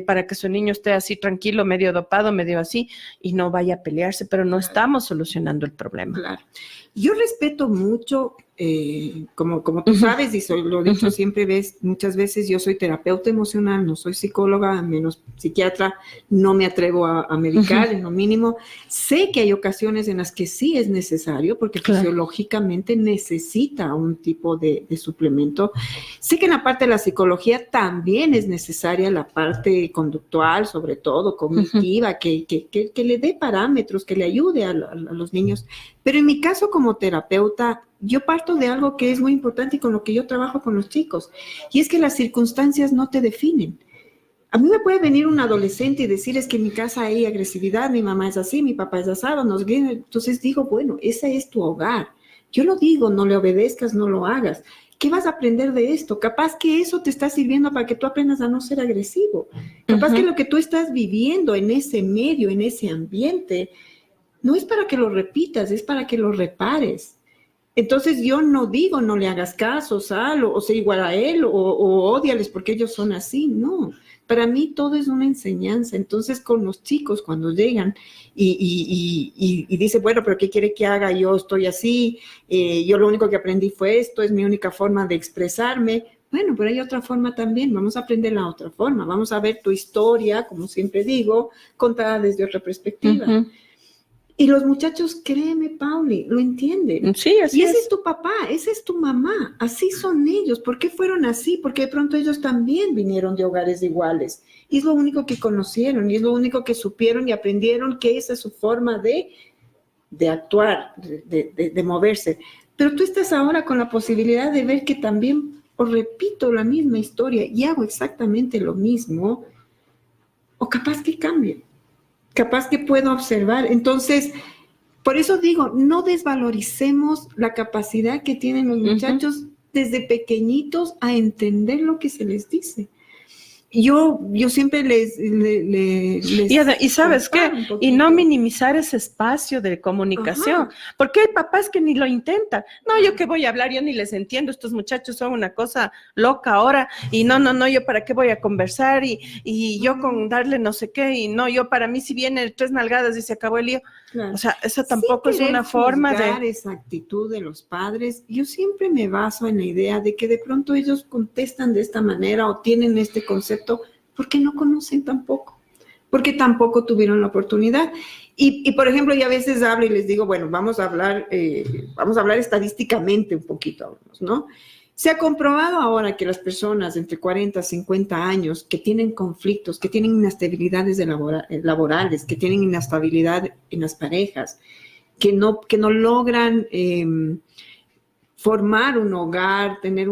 para que su niño esté así tranquilo, medio dopado, medio así, y no vaya a pelearse, pero no estamos solucionando el problema. Claro. Yo respeto mucho, como tú sabes, y lo he dicho siempre, muchas veces, yo soy terapeuta emocional, no soy psicóloga, menos psiquiatra, no me atrevo a medicar en lo mínimo. Sé que hay ocasiones en las que sí es necesario, porque fisiológicamente necesita un tipo de suplemento. Sé que en la parte de la psicología también es necesaria la parte conductual, sobre todo cognitiva, que le dé parámetros, que le ayude a los niños. Pero en mi caso como terapeuta, yo parto de algo que es muy importante y con lo que yo trabajo con los chicos, y es que las circunstancias no te definen. A mí me puede venir un adolescente y decir, es que en mi casa hay agresividad, mi mamá es así, mi papá es asado, entonces digo, bueno, ese es tu hogar. Yo lo digo, no le obedezcas, no lo hagas. ¿Qué vas a aprender de esto? Capaz que eso te está sirviendo para que tú aprendas a no ser agresivo. Capaz que lo que tú estás viviendo en ese medio, en ese ambiente, no es para que lo repitas, es para que lo repares. Entonces yo no digo no le hagas caso, sal, o sea igual a él, o ódiales porque ellos son así, no. Para mí todo es una enseñanza. Entonces con los chicos cuando llegan y dicen, bueno, pero ¿qué quiere que haga? Yo estoy así, yo lo único que aprendí fue esto, es mi única forma de expresarme. Bueno, pero hay otra forma también, vamos a aprender la otra forma, vamos a ver tu historia, como siempre digo, contada desde otra perspectiva. Y los muchachos, créeme, Pauli, lo entienden. Sí, así es. Y ese es tu papá, esa es tu mamá. Así son ellos. ¿Por qué fueron así? Porque de pronto ellos también vinieron de hogares iguales. Y es lo único que conocieron, y es lo único que supieron y aprendieron que esa es su forma de actuar, de moverse. Pero tú estás ahora con la posibilidad de ver que también, o repito la misma historia y hago exactamente lo mismo, o capaz que cambie. Capaz que puedo observar. Entonces, por eso digo, no desvaloricemos la capacidad que tienen los muchachos desde pequeñitos a entender lo que se les dice. Yo siempre les y ¿sabes qué? Y no minimizar ese espacio de comunicación, ajá, porque hay papás que ni lo intentan. No, yo qué voy a hablar, yo ni les entiendo, estos muchachos son una cosa loca ahora, y no, yo para qué voy a conversar, y yo con darle no sé qué, y no, yo para mí si viene 3 nalgadas y se acabó el lío. Claro. O sea, eso tampoco es una forma de... esa actitud de los padres. Yo siempre me baso en la idea de que de pronto ellos contestan de esta manera o tienen este concepto porque no conocen tampoco, porque tampoco tuvieron la oportunidad. Y por ejemplo, yo a veces hablo y les digo, bueno, vamos a hablar estadísticamente un poquito, ¿no? Se ha comprobado ahora que las personas entre 40 y 50 años que tienen conflictos, que tienen inestabilidades laborales, que tienen inestabilidad en las parejas, que no logran formar un hogar, tener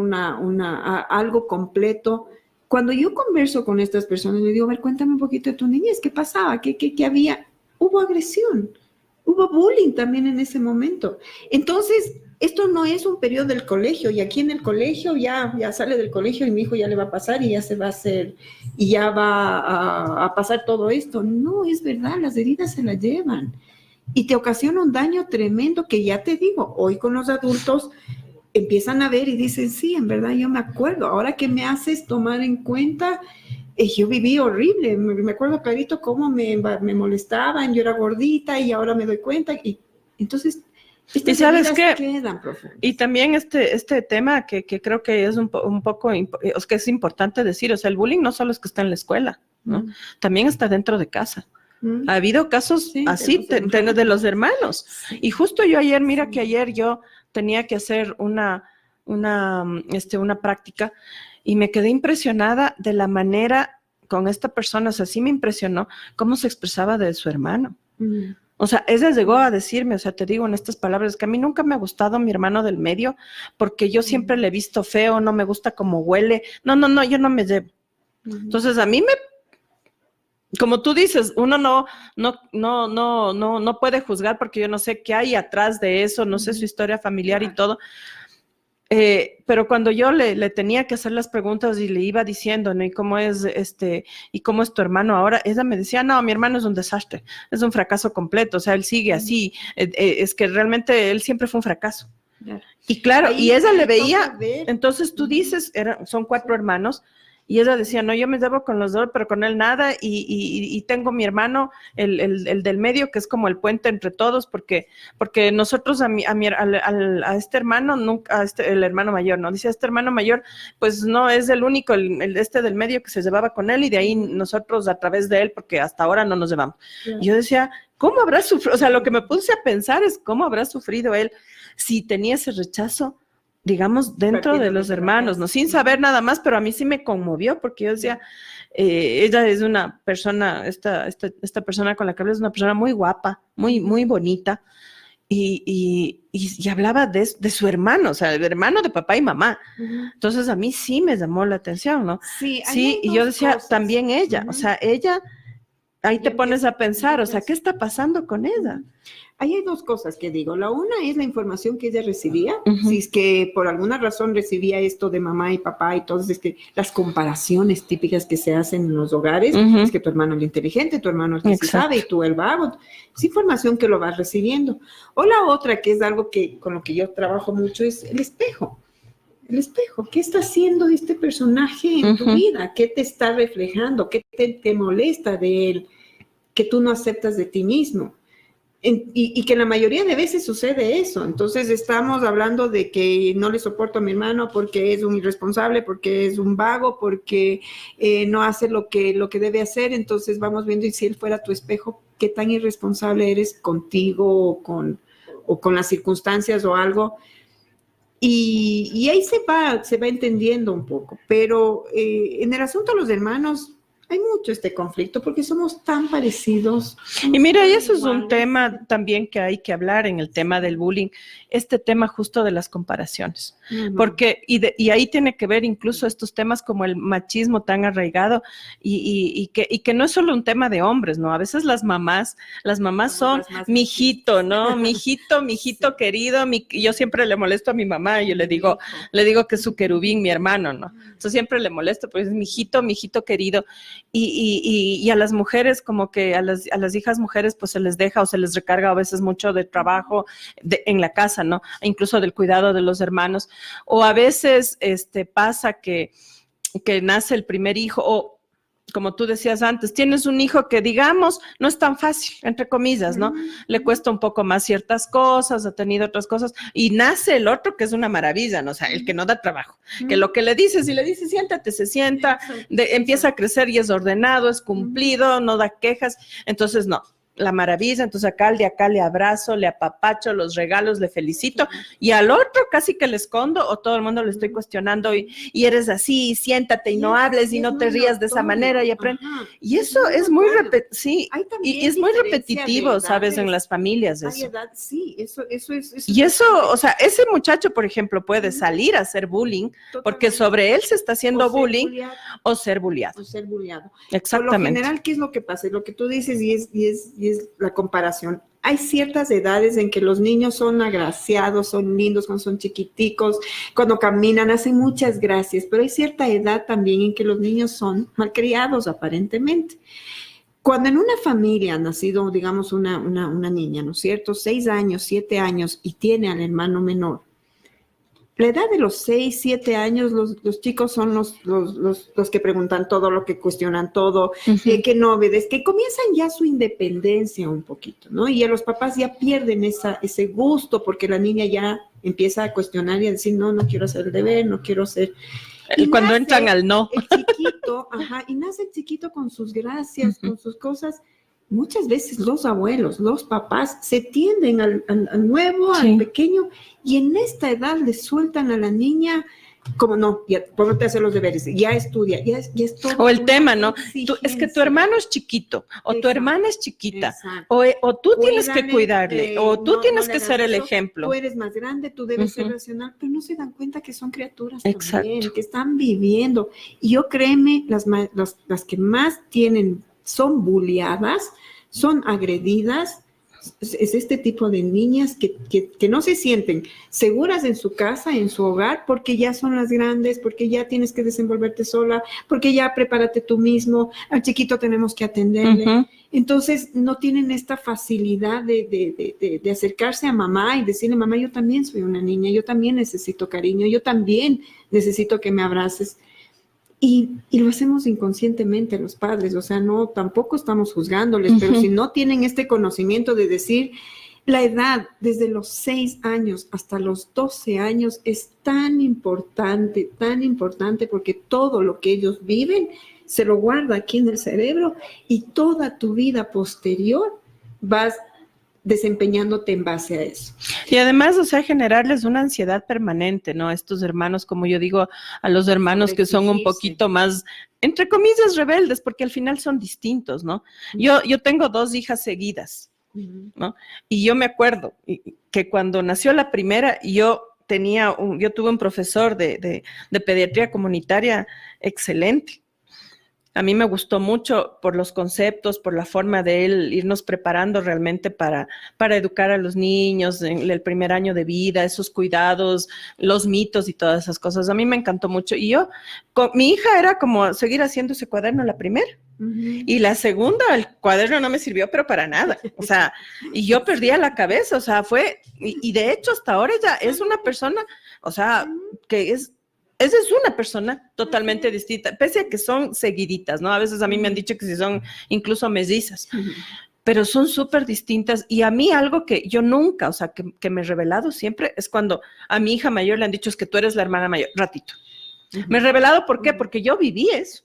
algo completo. Cuando yo converso con estas personas, les digo, a ver, cuéntame un poquito de tu niñez, ¿qué pasaba? ¿Qué había? Hubo agresión, hubo bullying también en ese momento. Entonces, esto no es un periodo del colegio, y aquí en el colegio ya sale del colegio y mi hijo ya le va a pasar y ya se va a hacer, y ya va a pasar todo esto. No, es verdad, las heridas se las llevan y te ocasiona un daño tremendo que ya te digo, hoy con los adultos empiezan a ver y dicen, sí, en verdad yo me acuerdo, ahora que me haces tomar en cuenta, yo viví horrible, me acuerdo clarito cómo me molestaban, yo era gordita y ahora me doy cuenta, y entonces... ¿Y sabes qué? Y también este tema que creo que es un poco, que es importante decir, o sea, el bullying no solo es que está en la escuela, ¿no? También está dentro de casa. Ha habido casos así de los hermanos. Sí. Y justo yo ayer, mira que ayer yo tenía que hacer una práctica y me quedé impresionada de la manera con esta persona, o sea, sí me impresionó cómo se expresaba de su hermano. O sea, ella llegó a decirme, o sea, te digo en estas palabras, que a mí nunca me ha gustado mi hermano del medio, porque yo siempre le he visto feo, no me gusta cómo huele, no, yo no me llevo. Entonces, a mí como tú dices, uno no puede juzgar porque yo no sé qué hay atrás de eso, no sé su historia familiar y todo. Pero cuando yo le tenía que hacer las preguntas y le iba diciendo, ¿no? ¿Y cómo es tu hermano ahora? Ella me decía, no, mi hermano es un desastre, es un fracaso completo, o sea, él sigue así, es que realmente él siempre fue un fracaso. Claro. Y claro, y ella le veía, entonces tú dices, son 4 hermanos, y ella decía, no, yo me llevo con los 2, pero con él nada, y tengo mi hermano, el del medio, que es como el puente entre todos, porque nosotros a este hermano, nunca, el hermano mayor, ¿no? Dice, este hermano mayor, pues no es el único, el del medio que se llevaba con él, y de ahí nosotros a través de él, porque hasta ahora no nos llevamos. Claro. Y yo decía, ¿cómo habrá sufrido? O sea, lo que me puse a pensar es cómo habrá sufrido él si tenía ese rechazo, digamos, dentro de los hermanos, ¿no? Sin saber nada más, pero a mí sí me conmovió, porque yo decía, ella es una persona, esta persona con la que hablo es una persona muy guapa, muy bonita, y hablaba de su hermano, o sea, el hermano de papá y mamá. Entonces a mí sí me llamó la atención, ¿no? Sí, y yo decía, cosas. También ella, o sea, ella, ahí te pones a pensar, o sea, ¿qué está pasando con ella? Ahí hay 2 cosas que digo. La una es la información que ella recibía. Si es que por alguna razón recibía esto de mamá y papá y todas las comparaciones típicas que se hacen en los hogares, es que tu hermano es el inteligente, tu hermano es el que sí sabe y tú el vago. Es información que lo vas recibiendo. O la otra, que es algo con lo que yo trabajo mucho, es el espejo. El espejo. ¿Qué está haciendo este personaje en tu vida? ¿Qué te está reflejando? ¿Qué te molesta de él? Que tú no aceptas de ti mismo. Y que la mayoría de veces sucede eso. Entonces estamos hablando de que no le soporto a mi hermano porque es un irresponsable, porque es un vago, porque no hace lo que debe hacer. Entonces vamos viendo, y si él fuera tu espejo, qué tan irresponsable eres contigo o con las circunstancias o algo. Y ahí se va entendiendo un poco. Pero en el asunto de los hermanos, hay mucho este conflicto porque somos tan parecidos. Y mira, y eso es iguales. un tema también que hay que hablar en el tema del bullying, este tema justo de las comparaciones, porque, y ahí tiene que ver incluso estos temas como el machismo tan arraigado y que no es solo un tema de hombres, ¿no? A veces las mamás son mi hijito, ¿no? Mi hijito querido, yo siempre le molesto a mi mamá, yo le digo que es su querubín, mi hermano, ¿no? Entonces siempre le molesto, pues es mi hijito querido. Y a las mujeres, como que a las hijas mujeres, pues se les deja o se les recarga a veces mucho de trabajo en la casa, ¿no? Incluso del cuidado de los hermanos. O a veces pasa que nace el primer hijo, o como tú decías antes, tienes un hijo que, digamos, no es tan fácil, entre comillas, ¿no? Le cuesta un poco más ciertas cosas, ha tenido otras cosas, y nace el otro que es una maravilla, ¿no? O sea, el que no da trabajo, que lo que le dices, y le dices, siéntate, se sienta, empieza a crecer y es ordenado, es cumplido, no da quejas, entonces no. La maravilla, entonces acá le abrazo, le apapacho, los regalos, le felicito, y al otro casi que le escondo, o todo el mundo le estoy cuestionando, y eres así, y siéntate, y no hables, y no te rías de esa manera, y aprende. Y eso es muy y es muy repetitivo, ¿sabes? En las familias eso. Sí, eso es. Y eso, o sea, ese muchacho, por ejemplo, puede salir a hacer bullying, porque sobre él se está haciendo bullying, o ser bulliado. O ser bulliado. Exactamente. Por lo general, ¿qué es lo que pasa? Lo que tú dices, y es la comparación. Hay ciertas edades en que los niños son agraciados, son lindos cuando son chiquiticos, cuando caminan, hacen muchas gracias, pero hay cierta edad también en que los niños son malcriados aparentemente. Cuando en una familia ha nacido, digamos, una niña, ¿no es cierto? 6 años, 7 años y tiene al hermano menor. La edad de los 6, 7 años, los chicos son los que preguntan todo, lo que cuestionan todo, que no obedecen, que comienzan ya su independencia un poquito, ¿no? Y a los papás ya pierden ese gusto porque la niña ya empieza a cuestionar y a decir, no quiero hacer el deber, no quiero hacer... Cuando entran al no. El chiquito, y nace el chiquito con sus gracias, con sus cosas. Muchas veces los abuelos, los papás se tienden al nuevo, al pequeño, y en esta edad le sueltan a la niña como no, ya ponte a hacer los deberes, ya estudia, ya es todo. O el tema, ¿no? Es que tu hermano es chiquito, o tu hermana es chiquita, o tú tienes que cuidarle, o tú tienes que ser el ejemplo. Tú eres más grande, tú debes ser racional, pero no se dan cuenta que son criaturas también, que están viviendo. Y yo créeme, las que más son bulliadas, son agredidas, es este tipo de niñas que no se sienten seguras en su casa, en su hogar, porque ya son las grandes, porque ya tienes que desenvolverte sola, porque ya prepárate tú mismo, al chiquito tenemos que atenderle. Entonces no tienen esta facilidad de acercarse a mamá y decirle, mamá, yo también soy una niña, yo también necesito cariño, yo también necesito que me abraces. Y lo hacemos inconscientemente los padres, o sea, no, tampoco estamos juzgándoles, pero si no tienen este conocimiento de decir, la edad desde los 6 años hasta los 12 años es tan importante, porque todo lo que ellos viven se lo guarda aquí en el cerebro y toda tu vida posterior vas desempeñándote en base a eso. Y además, o sea, generarles una ansiedad permanente, ¿no? Estos hermanos, como yo digo, a los hermanos que son un poquito más, entre comillas, rebeldes, porque al final son distintos, ¿no? Yo tengo 2 hijas seguidas, ¿no? Y yo me acuerdo que cuando nació la primera, yo tuve un profesor de pediatría comunitaria excelente. A mí me gustó mucho por los conceptos, por la forma de él irnos preparando realmente para educar a los niños en el primer año de vida, esos cuidados, los mitos y todas esas cosas. A mí me encantó mucho. Y mi hija era como seguir haciendo ese cuaderno la primera. Y la segunda, el cuaderno no me sirvió, pero para nada. O sea, y yo perdía la cabeza. O sea, y de hecho hasta ahora ella es una persona, o sea, que esa es una persona totalmente distinta, pese a que son seguiditas, ¿no? A veces a mí me han dicho que si son incluso mellizas, pero son súper distintas. Y a mí algo que yo nunca, o sea, que me he revelado siempre, es cuando a mi hija mayor le han dicho es que tú eres la hermana mayor, ratito. Me he revelado, ¿por qué? Porque yo viví eso.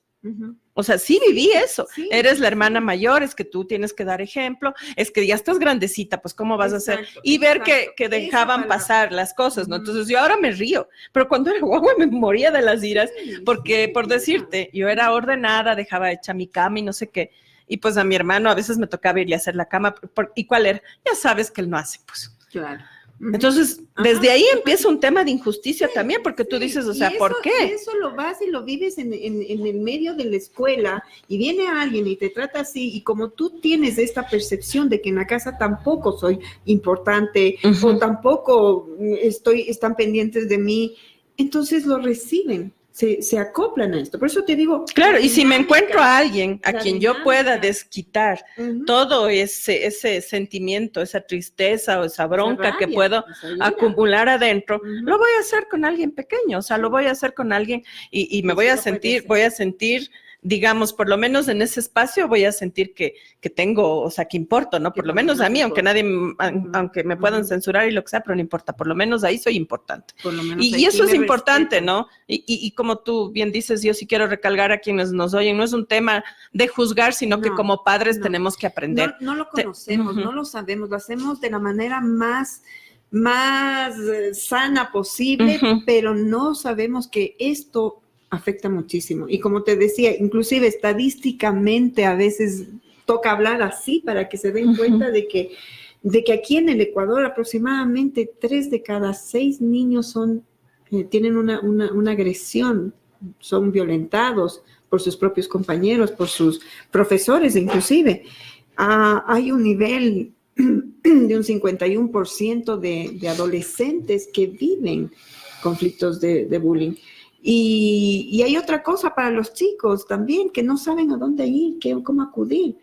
O sea, sí viví eso. Sí. Eres la hermana mayor, es que tú tienes que dar ejemplo, es que ya estás grandecita, pues ¿cómo vas a hacer? Y ver que dejaban pasar las cosas, ¿no? Entonces yo ahora me río, pero cuando era guagua me moría de las iras, porque por decirte, yo era ordenada, dejaba hecha mi cama y no sé qué, y pues a mi hermano a veces me tocaba irle a hacer la cama, ¿y cuál era? Ya sabes que él no hace, pues. Claro. Entonces, desde ahí empieza un tema de injusticia también, porque tú dices, o sea, eso, ¿por qué? Eso lo vas y lo vives en el medio de la escuela y viene alguien y te trata así y como tú tienes esta percepción de que en la casa tampoco soy importante o tampoco están pendientes de mí, entonces lo reciben. Se acoplan a esto. Por eso te digo. Claro, y si me encuentro a alguien a quien yo pueda desquitar todo ese sentimiento, esa tristeza o esa bronca rabia, que puedo acumular adentro, lo voy a hacer con alguien pequeño, o sea, lo voy a hacer con alguien y me voy a sentir, digamos, por lo menos en ese espacio voy a sentir que tengo, o sea, que importo, ¿no? Por lo menos a mí, aunque aunque me puedan censurar y lo que sea, pero no importa, por lo menos ahí soy importante. Y eso es importante, ¿no? Y como tú bien dices, yo sí quiero recalcar a quienes nos oyen, no es un tema de juzgar, sino que como padres tenemos que aprender. No lo conocemos, no lo sabemos, lo hacemos de la manera más sana posible, pero no sabemos que esto afecta muchísimo. Y como te decía, inclusive estadísticamente a veces toca hablar así para que se den cuenta de que aquí en el Ecuador aproximadamente 3 de cada 6 niños tienen una agresión, son violentados por sus propios compañeros, por sus profesores inclusive. Hay un nivel de un 51% de adolescentes que viven conflictos de bullying. Y hay otra cosa para los chicos también, que no saben a dónde ir, cómo acudir.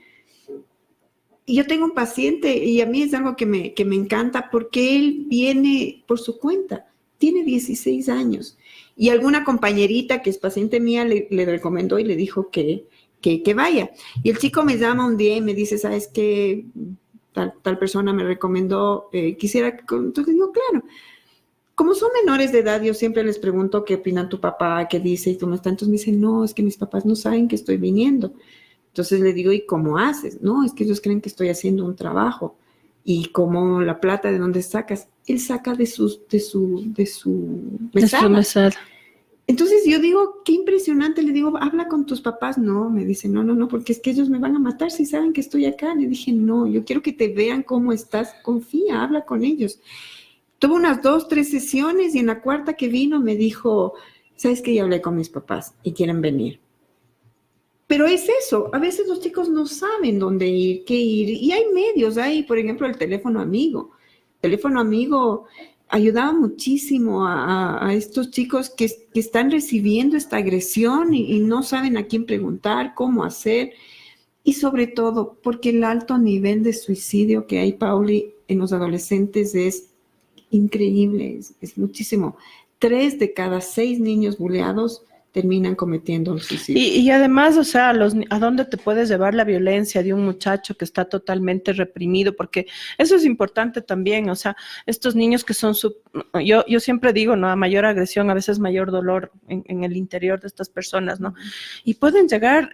Y yo tengo un paciente, y a mí es algo que me encanta, porque él viene por su cuenta, tiene 16 años, y alguna compañerita que es paciente mía le recomendó y le dijo que vaya. Y el chico me llama un día y me dice, ¿sabes qué? Tal persona me recomendó, quisiera, entonces digo, claro. Como son menores de edad, yo siempre les pregunto qué opinan tu papá, qué dice y cómo está. Entonces me dicen, no, es que mis papás no saben que estoy viniendo. Entonces le digo, ¿y cómo haces? No, es que ellos creen que estoy haciendo un trabajo. ¿Y cómo la plata de dónde sacas? Él saca de su mesada. Entonces yo digo, qué impresionante. Le digo, habla con tus papás. No, me dice, no, porque es que ellos me van a matar si saben que estoy acá. Le dije, no, yo quiero que te vean cómo estás. Confía, habla con ellos. Tuvo unas 2, 3 sesiones y en la cuarta que vino me dijo, ¿sabes qué? Ya hablé con mis papás y quieren venir. Pero es eso, a veces los chicos no saben dónde ir, qué ir. Y hay medios, hay, por ejemplo, el teléfono amigo. El teléfono amigo ayudaba muchísimo a estos chicos que están recibiendo esta agresión y no saben a quién preguntar, cómo hacer. Y sobre todo, porque el alto nivel de suicidio que hay, Pauli, en los adolescentes es increíble, es muchísimo. 3 de cada 6 niños buleados terminan cometiendo el suicidio. Y además, o sea, ¿a dónde te puedes llevar la violencia de un muchacho que está totalmente reprimido? Porque eso es importante también, o sea, estos niños que son, yo siempre digo, ¿no? A mayor agresión, a veces mayor dolor en el interior de estas personas, ¿no? Y pueden llegar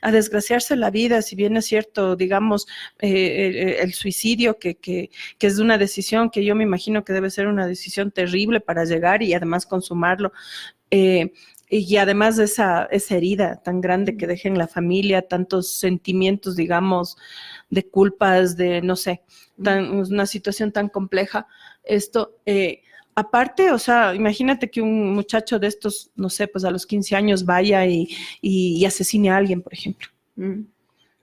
a desgraciarse la vida, si bien es cierto, digamos, el suicidio, que es una decisión que yo me imagino que debe ser una decisión terrible para llegar y además consumarlo, y además de esa herida tan grande que deja en la familia, tantos sentimientos, digamos, de culpas, de, no sé, una situación tan compleja, esto, aparte, o sea, imagínate que un muchacho de estos, no sé, pues a los 15 años vaya y asesine a alguien, por ejemplo.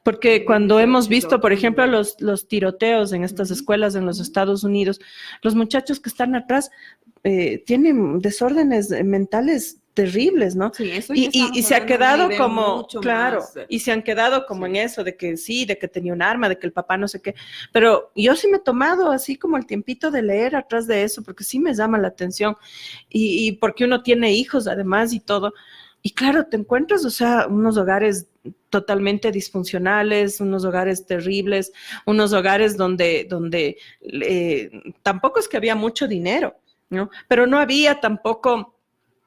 Porque cuando hemos visto, por ejemplo, los tiroteos en estas escuelas en los Estados Unidos, los muchachos que están atrás tienen desórdenes mentales terribles, ¿no? Sí, eso y se ha quedado como, claro, y se han quedado como en eso de que sí, de que tenía un arma, de que el papá no sé qué, pero yo sí me he tomado así como el tiempito de leer atrás de eso, porque sí me llama la atención, y porque uno tiene hijos además y todo, y claro, te encuentras, o sea, unos hogares totalmente disfuncionales, unos hogares terribles, unos hogares donde tampoco es que había mucho dinero, ¿no? Pero no había tampoco,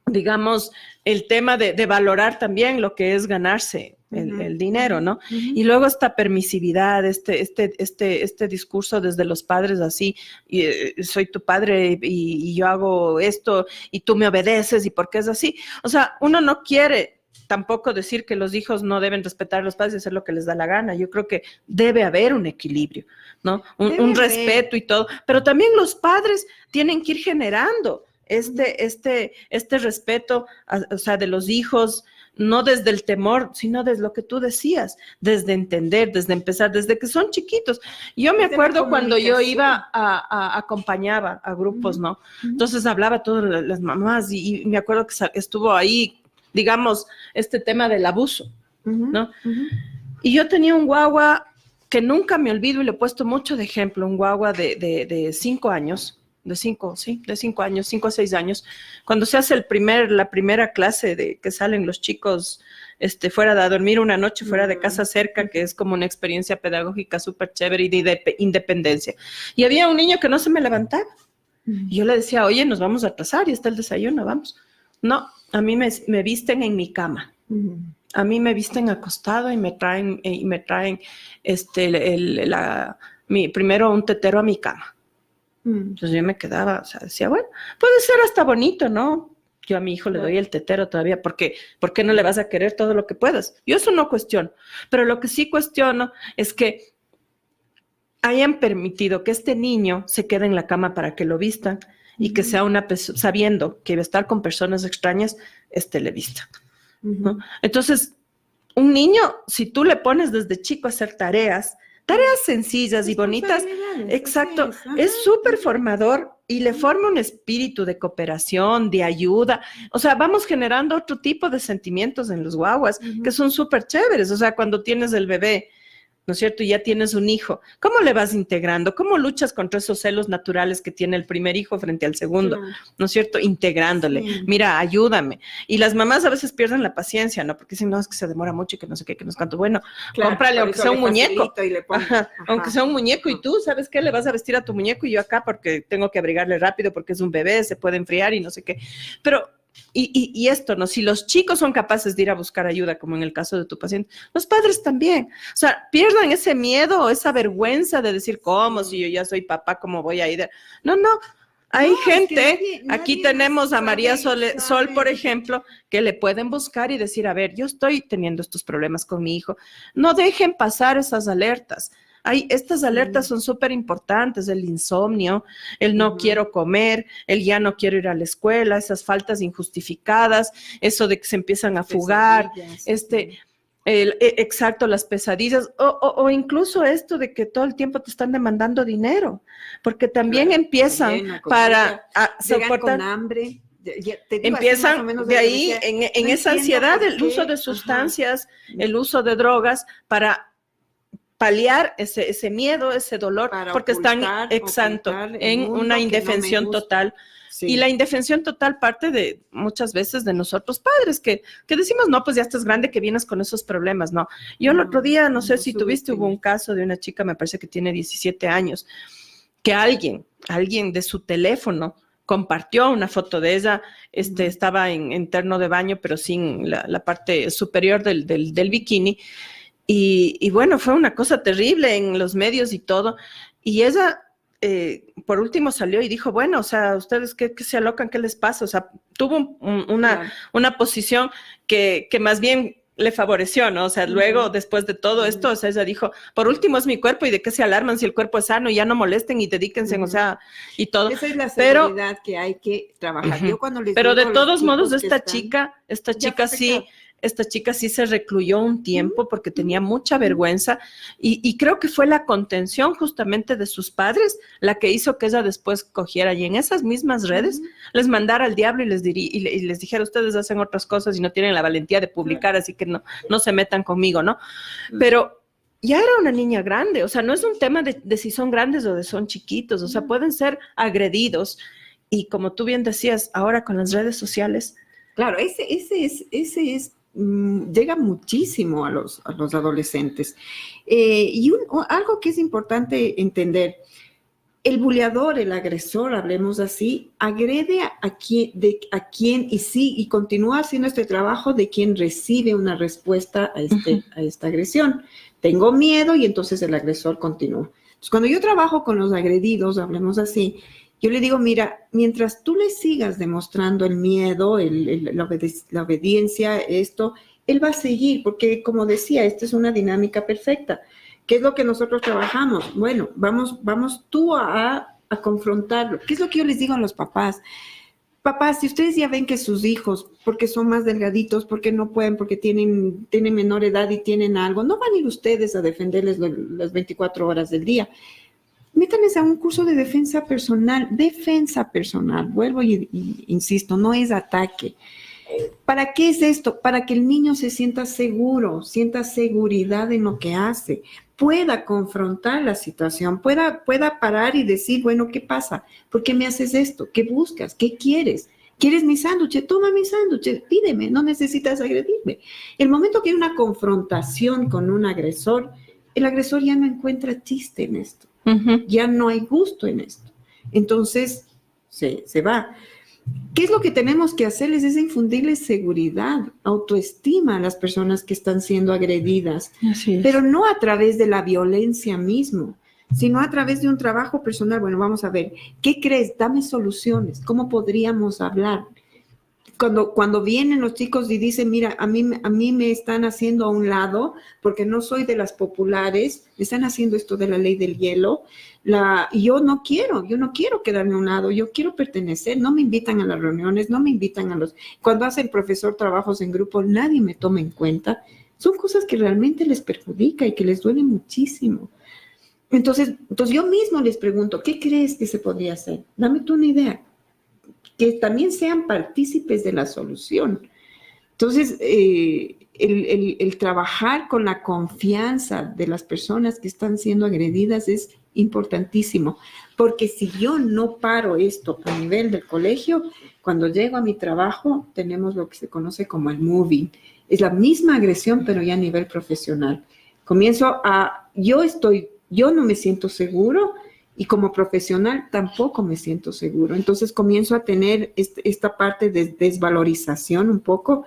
digamos, el tema de valorar también lo que es ganarse el dinero, ¿no? Y luego esta permisividad, este discurso desde los padres así, soy tu padre y yo hago esto y tú me obedeces y por qué es así. O sea, uno no quiere tampoco decir que los hijos no deben respetar a los padres y hacer lo que les da la gana. Yo creo que debe haber un equilibrio, ¿no? Un respeto y todo. Pero también los padres tienen que ir generando este respeto, o sea, de los hijos, no desde el temor, sino desde lo que tú decías, desde entender, desde empezar, desde que son chiquitos. Yo me acuerdo cuando yo iba acompañaba a grupos, ¿no? Entonces hablaba todas las mamás y me acuerdo que estuvo ahí, digamos, este tema del abuso, ¿no? Y yo tenía un guagua que nunca me olvido y le he puesto mucho de ejemplo, un guagua de 5 años, de 5 años, 5 a 6 años, cuando se hace la primera clase de que salen los chicos fuera de dormir una noche fuera de casa cerca, que es como una experiencia pedagógica súper chévere y de independencia. Y había un niño que no se me levantaba. Y yo le decía, oye, nos vamos a atrasar y está el desayuno, vamos. No, a mí me visten en mi cama. A mí me visten acostado y me traen primero un tetero a mi cama. Entonces yo me quedaba, o sea, decía, bueno, puede ser hasta bonito, ¿no? Yo a mi hijo le doy el tetero todavía, porque ¿por qué no le vas a querer todo lo que puedas? Yo eso no cuestiono, pero lo que sí cuestiono es que hayan permitido que este niño se quede en la cama para que lo vistan y que sea sabiendo que va a estar con personas extrañas, le vista, ¿no? Entonces, un niño, si tú le pones desde chico a hacer tareas sencillas y bonitas, exacto, es súper formador y le forma un espíritu de cooperación, de ayuda. O sea, vamos generando otro tipo de sentimientos en los guaguas que son súper chéveres. O sea, cuando tienes el bebé, ¿no es cierto? Y ya tienes un hijo. ¿Cómo le vas integrando? ¿Cómo luchas contra esos celos naturales que tiene el primer hijo frente al segundo? Claro. ¿No es cierto? Integrándole. Sí. Mira, ayúdame. Y las mamás a veces pierden la paciencia, ¿no? Porque dicen, no, es que se demora mucho y que no sé qué, que no es cuánto. Bueno, claro, cómprale aunque sea un muñeco. Ajá. Aunque sea un muñeco y tú, ¿sabes qué? Le vas a vestir a tu muñeco y yo acá porque tengo que abrigarle rápido porque es un bebé, se puede enfriar y no sé qué. Pero... Y esto, ¿no? Si los chicos son capaces de ir a buscar ayuda, como en el caso de tu paciente, los padres también. O sea, pierdan ese miedo o esa vergüenza de decir, ¿cómo? Si yo ya soy papá, ¿cómo voy a ir? No, hay gente, aquí tenemos a María Sol, por ejemplo, que le pueden buscar y decir, a ver, yo estoy teniendo estos problemas con mi hijo. No dejen pasar esas alertas. Estas alertas son súper importantes, el insomnio, el no quiero comer, el ya no quiero ir a la escuela, esas faltas injustificadas, eso de que se empiezan a fugar, exacto, las pesadillas, o incluso esto de que todo el tiempo te están demandando dinero, porque también empiezan para soportar con hambre. Empiezan de ahí, en esa ansiedad, el uso de sustancias, el uso de drogas para paliar ese miedo, ese dolor, porque están en una indefensión total. Sí. Y la indefensión total parte de muchas veces de nosotros padres, que decimos, no, pues ya estás grande que vienes con esos problemas, no. Yo el otro día, no sé si tuviste, hubo un caso de una chica, me parece que tiene 17 años, que alguien de su teléfono compartió una foto de ella, estaba en terno de baño, pero sin la parte superior del bikini. Y bueno, fue una cosa terrible en los medios y todo. Y ella, por último, salió y dijo, bueno, o sea, ustedes qué se alocan, ¿qué les pasa? O sea, tuvo una posición que más bien le favoreció, ¿no? O sea, luego, después de todo esto, o sea, ella dijo, por último es mi cuerpo y de qué se alarman si el cuerpo es sano y ya no molesten y dedíquense, o sea, y todo. Esa es la seguridad que hay que trabajar. Yo cuando les pero de todos modos, esta chica sí se recluyó un tiempo porque tenía mucha vergüenza y creo que fue la contención justamente de sus padres la que hizo que ella después cogiera y en esas mismas redes les mandara al diablo y les dijera, ustedes hacen otras cosas y no tienen la valentía de publicar, así que no se metan conmigo, ¿no? Pero ya era una niña grande, o sea, no es un tema de si son grandes o de son chiquitos, o sea, pueden ser agredidos y como tú bien decías, ahora con las redes sociales. Claro, ese es llega muchísimo a los adolescentes. Y algo que es importante entender, El buleador, el agresor, hablemos así, agrede a quien y sí, y continúa haciendo este trabajo de quien recibe una respuesta a esta agresión. Tengo miedo y entonces el agresor continúa. Entonces, cuando yo trabajo con los agredidos, hablemos así, yo le digo, mira, mientras tú le sigas demostrando el miedo, la obediencia, esto, él va a seguir, porque como decía, esta es una dinámica perfecta. ¿Qué es lo que nosotros trabajamos? Bueno, vamos tú a confrontarlo. ¿Qué es lo que yo les digo a los papás? Papás, si ustedes ya ven que sus hijos, porque son más delgaditos, porque no pueden, porque tienen menor edad y tienen algo, no van a ir ustedes a defenderles las 24 horas del día. Métanles a un curso de defensa personal, vuelvo y insisto, no es ataque. ¿Para qué es esto? Para que el niño se sienta seguro, sienta seguridad en lo que hace, pueda confrontar la situación, pueda parar y decir, bueno, ¿qué pasa? ¿Por qué me haces esto? ¿Qué buscas? ¿Qué quieres? ¿Quieres mi sándwich? Toma mi sándwich, pídeme, no necesitas agredirme. El momento que hay una confrontación con un agresor, el agresor ya no encuentra chiste en esto, ya no hay gusto en esto. Entonces, se va. ¿Qué es lo que tenemos que hacerles? Es infundirles seguridad, autoestima a las personas que están siendo agredidas, pero no a través de la violencia mismo, sino a través de un trabajo personal. Bueno, vamos a ver, ¿qué crees? Dame soluciones, ¿cómo podríamos hablar? Cuando vienen los chicos y dicen, mira, a mí me están haciendo a un lado porque no soy de las populares, me están haciendo esto de la ley del hielo, y yo no quiero quedarme a un lado, yo quiero pertenecer, no me invitan a las reuniones, no me invitan cuando hace el profesor trabajos en grupo, nadie me toma en cuenta. Son cosas que realmente les perjudica y que les duele muchísimo. Entonces yo mismo les pregunto, ¿qué crees que se podría hacer? Dame tú una idea. Que también sean partícipes de la solución. Entonces, el trabajar con la confianza de las personas que están siendo agredidas es importantísimo, porque si yo no paro esto a nivel del colegio, cuando llego a mi trabajo, tenemos lo que se conoce como el moving. Es la misma agresión, pero ya a nivel profesional. Yo no me siento seguro, y como profesional tampoco me siento seguro. Entonces comienzo a tener esta parte de desvalorización un poco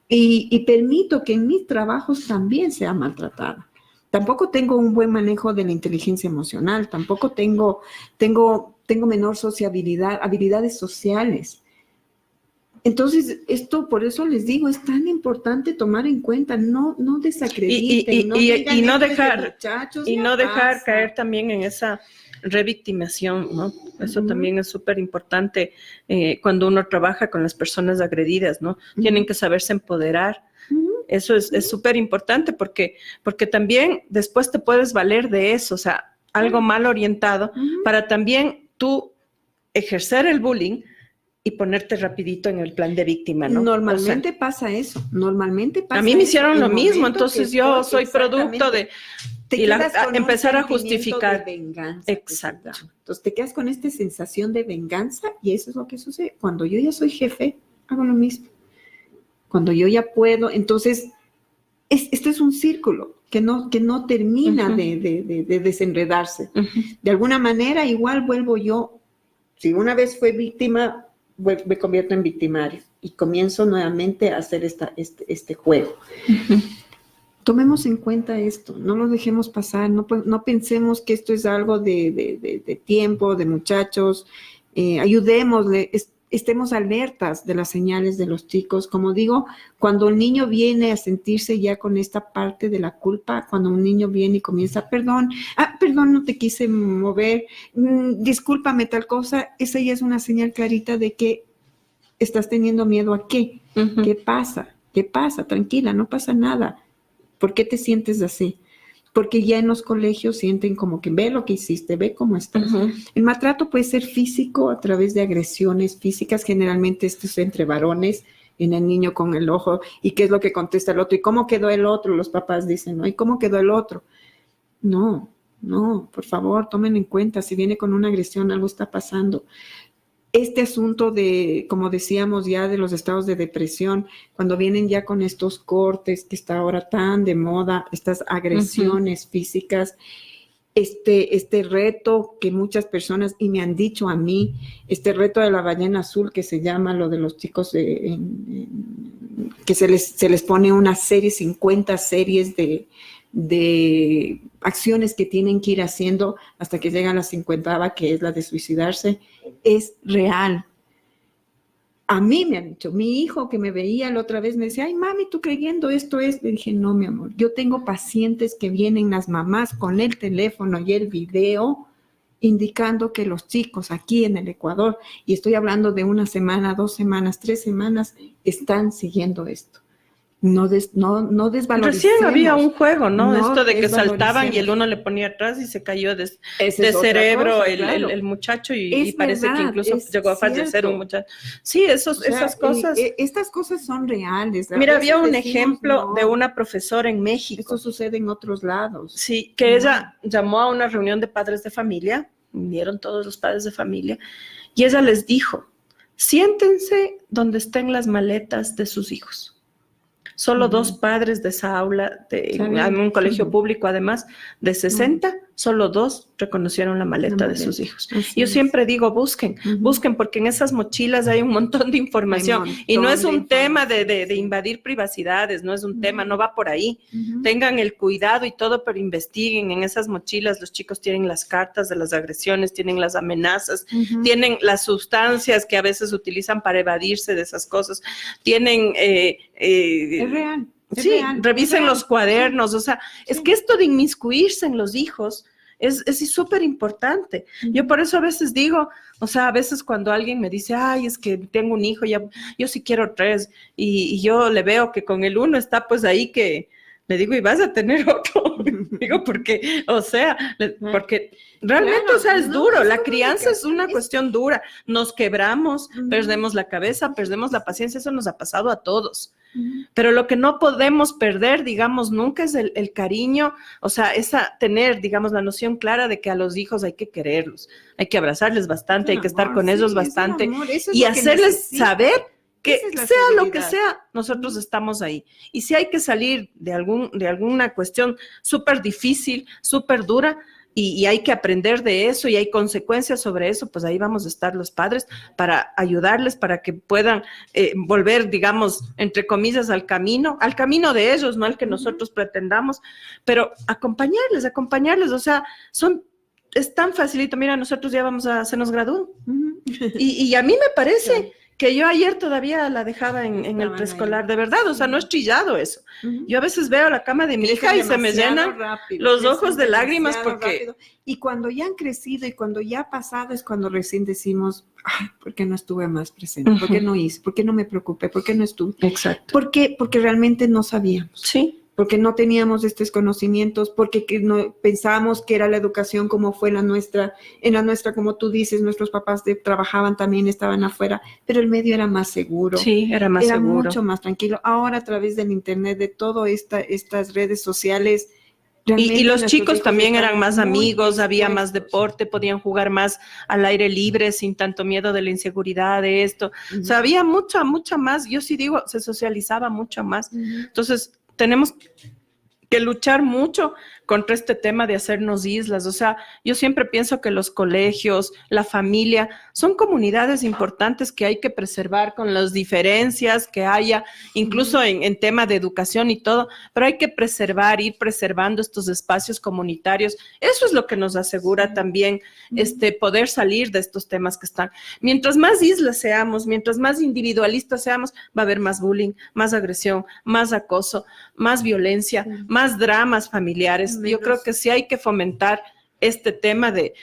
y permito que en mis trabajos también sea maltratada. Tampoco tengo un buen manejo de la inteligencia emocional, tampoco tengo menor sociabilidad, habilidades sociales. Entonces, por eso les digo, es tan importante tomar en cuenta, no desacrediten, no dejar caer también en esa revictimación, ¿no? Eso también es súper importante cuando uno trabaja con las personas agredidas, ¿no? Tienen que saberse empoderar. Eso es súper importante porque también después te puedes valer de eso, o sea, algo mal orientado, para también tú ejercer el bullying y ponerte rapidito en el plan de víctima, ¿no? Normalmente pasa eso, A mí me hicieron lo mismo, entonces yo soy producto de... empezar a justificar. De venganza. Exacto. Entonces te quedas con esta sensación de venganza y eso es lo que sucede. Cuando yo ya soy jefe, hago lo mismo. Cuando yo ya puedo, entonces, esto es un círculo que no termina de desenredarse. De alguna manera, igual vuelvo yo, si una vez fue víctima, me convierto en victimario y comienzo nuevamente a hacer este juego. Tomemos en cuenta esto, no lo dejemos pasar, no pensemos que esto es algo de tiempo, de muchachos, ayudémosle, estemos alertas de las señales de los chicos. Como digo, cuando el niño viene a sentirse ya con esta parte de la culpa, cuando un niño viene y comienza, perdón, no te quise mover, discúlpame tal cosa, esa ya es una señal clarita de que estás teniendo miedo a qué. ¿Qué pasa? Tranquila, no pasa nada. ¿Por qué te sientes así? Porque ya en los colegios sienten como que ve lo que hiciste, ve cómo estás. El maltrato puede ser físico a través de agresiones físicas, generalmente esto es entre varones, en el niño con el ojo, y qué es lo que contesta el otro, y cómo quedó el otro, los papás dicen, ¿no? ¿Y cómo quedó el otro? No, por favor, tomen en cuenta, si viene con una agresión, algo está pasando. Este asunto de, como decíamos ya, de los estados de depresión, cuando vienen ya con estos cortes que está ahora tan de moda, estas agresiones físicas, este reto que muchas personas, y me han dicho a mí, este reto de la ballena azul que se llama lo de los chicos que se les pone una serie, 50 series de acciones que tienen que ir haciendo hasta que llegan a la 50ª, que es la de suicidarse, es real. A mí me han dicho, mi hijo que me veía la otra vez me decía, ay, mami, tú creyendo esto es. Le dije, no, mi amor, yo tengo pacientes que vienen las mamás con el teléfono y el video indicando que los chicos aquí en el Ecuador, y estoy hablando de 1 semana, 2 semanas, 3 semanas, están siguiendo esto. No desvaloricemos. Recién había un juego, ¿no? Esto de que saltaban y el uno le ponía atrás y se cayó de cerebro cosa, claro. el muchacho y parece verdad, que incluso llegó a fallecer un muchacho. Sí, esas cosas. Estas cosas son reales. Mira, había un ejemplo de una profesora en México. Esto sucede en otros lados. Sí, que ella llamó a una reunión de padres de familia, vinieron todos los padres de familia, y ella les dijo, siéntense donde estén las maletas de sus hijos. Solo 2 padres de esa aula, en un colegio público además, de 60, solo 2 reconocieron la maleta de sus hijos. Yo siempre digo, busquen, porque en esas mochilas hay un montón de información. Y no es un tema de invadir privacidades, no es un tema, no va por ahí. Tengan el cuidado y todo, pero investiguen. En esas mochilas los chicos tienen las cartas de las agresiones, tienen las amenazas, tienen las sustancias que a veces utilizan para evadirse de esas cosas, tienen... es real. Sí, revisen los cuadernos, o sea, es que esto de inmiscuirse en los hijos es súper importante. Yo por eso a veces digo, o sea, a veces cuando alguien me dice, ay, es que tengo un hijo, ya, yo sí quiero 3, y yo le veo que con el 1 está pues ahí que, le digo, y vas a tener otro. Digo, porque, o sea, porque realmente, claro, o sea, es duro. La crianza es una cuestión dura. Nos quebramos, perdemos la cabeza, perdemos la paciencia. Eso nos ha pasado a todos. Pero lo que no podemos perder, digamos, nunca es el cariño, o sea, tener, digamos, la noción clara de que a los hijos hay que quererlos, hay que abrazarles bastante, hay que estar con ellos bastante y hacerles saber que sea lo que sea, nosotros estamos ahí. Y si hay que salir de alguna cuestión súper difícil, súper dura, y hay que aprender de eso y hay consecuencias sobre eso, pues ahí vamos a estar los padres para ayudarles, para que puedan volver, digamos, entre comillas, al camino de ellos, no al que nosotros pretendamos, pero acompañarles, o sea, es tan facilito. Mira, nosotros ya se nos gradúan. Y a mí me parece... Sí. Que yo ayer todavía la dejaba en el preescolar, de verdad, o sea, no es trillado eso. Yo a veces veo la cama de mi hija y se me llenan los ojos de lágrimas porque... Rápido. Y cuando ya han crecido y cuando ya ha pasado es cuando recién decimos, ay, ¿por qué no estuve más presente? ¿Por qué no hice? ¿Por qué no me preocupé? ¿Por qué no estuve? Exacto. ¿Por qué? Porque realmente no sabíamos. Sí. Porque no teníamos estos conocimientos, porque no pensábamos que era la educación como fue en la nuestra, como tú dices, nuestros papás trabajaban también, estaban afuera, pero el medio era más seguro. Sí, era seguro. Era mucho más tranquilo. Ahora a través del internet, de todas estas redes sociales. Y los chicos también eran más amigos, había más deporte, podían jugar más al aire libre sin tanto miedo de la inseguridad de esto. O sea, había mucha más, yo sí digo, se socializaba mucho más. Entonces, tenemos que luchar mucho contra este tema de hacernos islas. O sea, yo siempre pienso que los colegios, la familia, son comunidades importantes que hay que preservar con las diferencias que haya, incluso en tema de educación y todo, pero hay que ir preservando estos espacios comunitarios. Eso es lo que nos asegura también poder salir de estos temas que están. Mientras más islas seamos, mientras más individualistas seamos, va a haber más bullying, más agresión, más acoso, más violencia, más dramas familiares. Yo creo que sí hay que fomentar este tema de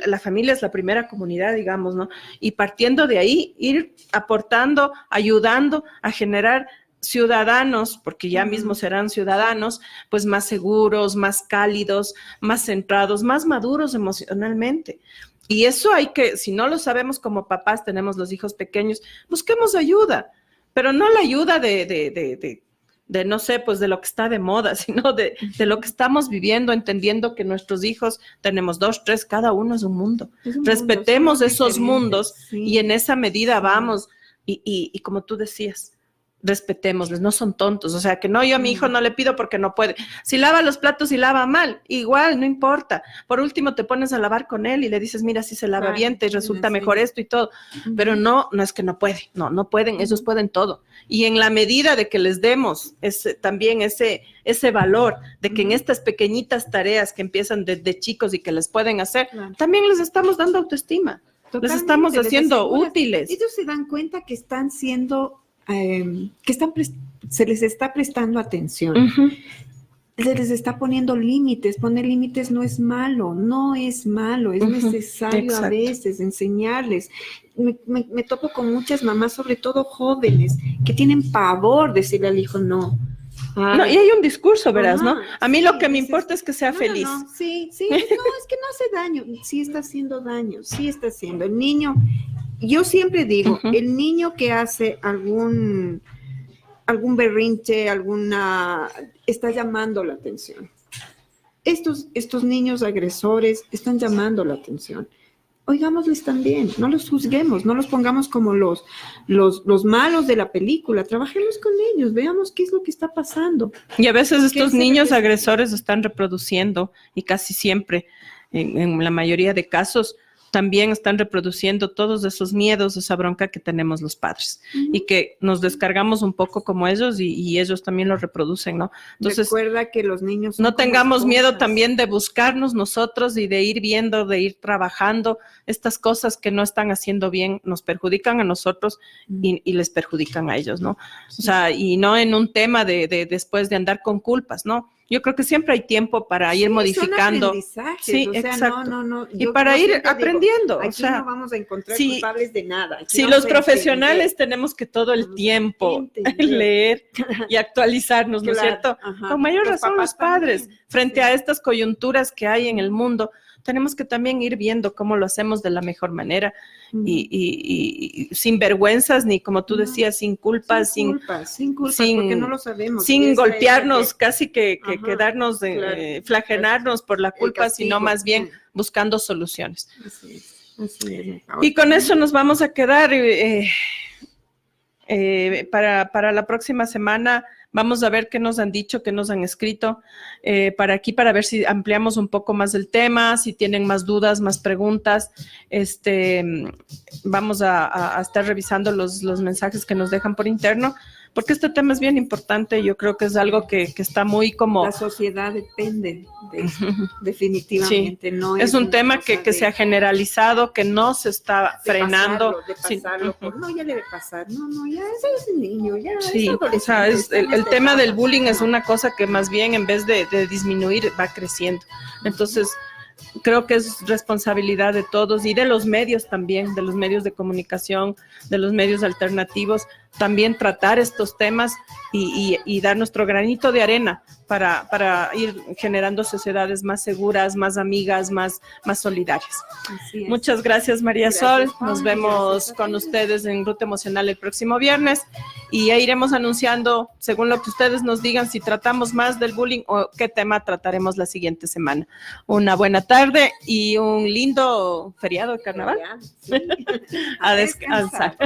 la familia es la primera comunidad, digamos, ¿no? Y partiendo de ahí, ir aportando, ayudando a generar ciudadanos, porque ya mismo serán ciudadanos, pues más seguros, más cálidos, más centrados, más maduros emocionalmente. Y eso si no lo sabemos como papás, tenemos los hijos pequeños, busquemos ayuda, pero no la ayuda de no sé, pues de lo que está de moda, sino de lo que estamos viviendo, entendiendo que nuestros hijos, tenemos 2, 3, cada uno es un mundo. Respetemos esos mundos y en esa medida vamos. Y como tú decías, respetémosles, no son tontos, o sea, que no, yo a mi hijo no le pido porque no puede. Si lava los platos y lava mal, igual, no importa. Por último, te pones a lavar con él y le dices, mira, si se lava bien, te resulta mejor esto y todo. Pero no es que no puede, no pueden, ellos pueden todo. Y en la medida de que les demos también ese valor de que en estas pequeñitas tareas que empiezan desde chicos y que les pueden hacer, también les estamos dando autoestima. Les estamos haciendo útiles. Ellos se dan cuenta que están siendo... se les está prestando atención, se les está poniendo límites. Poner límites no es malo, es necesario a veces enseñarles. Me topo con muchas mamás, sobre todo jóvenes, que tienen pavor de decirle al hijo no. No, y hay un discurso, verás, ¿no? A mí lo que me importa es que sea feliz. Sí, es que no hace daño, sí está haciendo daño, sí está haciendo. El niño... Yo siempre digo, el niño que hace algún berrinche, está llamando la atención. Estos niños agresores están llamando la atención. Oigámosles también, no los juzguemos, no los pongamos como los malos de la película. Trabajemos con ellos, veamos qué es lo que está pasando. Y a veces estos niños agresores están reproduciendo, y casi siempre, en la mayoría de casos, también están reproduciendo todos esos miedos, esa bronca que tenemos los padres y que nos descargamos un poco como ellos y ellos también lo reproducen, ¿no? Entonces, recuerda que los niños no tengamos miedo también de buscarnos nosotros y de ir viendo, de ir trabajando estas cosas que no están haciendo bien, nos perjudican a nosotros y les perjudican a ellos, ¿no? O sea, y no en un tema de después de andar con culpas, ¿no? Yo creo que siempre hay tiempo para ir modificando. Sí, exacto. Y para ir aprendiendo. Aquí no vamos a encontrar culpables de nada. Si los profesionales tenemos que todo el tiempo leer y actualizarnos, ¿no es cierto? Con mayor razón los padres, frente a estas coyunturas que hay en el mundo, tenemos que también ir viendo cómo lo hacemos de la mejor manera y sin vergüenzas, ni como tú decías, sin culpas, sin porque no lo sabemos. Sin golpearnos, casi que quedarnos, flagelarnos por la culpa, sino más bien buscando soluciones. Así es. Y con eso nos vamos a quedar. Para la próxima semana vamos a ver qué nos han dicho, qué nos han escrito para ver si ampliamos un poco más el tema, si tienen más dudas, más preguntas. Vamos a estar revisando los mensajes que nos dejan por interno, porque este tema es bien importante. Yo creo que es algo que está muy como... La sociedad depende de eso, definitivamente. Sí. No es un tema que se ha generalizado, que no se está frenando. Pasarlo ya debe pasar. Ya es un niño, ya sí, o sea, el tema del bullying es una cosa que más bien en vez de disminuir va creciendo. Entonces, creo que es responsabilidad de todos y de los medios también, de los medios de comunicación, de los medios alternativos, también tratar estos temas y dar nuestro granito de arena para ir generando sociedades más seguras, más amigas, más solidarias. Muchas gracias, María Sol. Nos vemos con ustedes en Ruta Emocional el próximo viernes y ya iremos anunciando, según lo que ustedes nos digan, si tratamos más del bullying o qué tema trataremos la siguiente semana. Una buena tarde y un lindo feriado de carnaval. Sí. A descansar.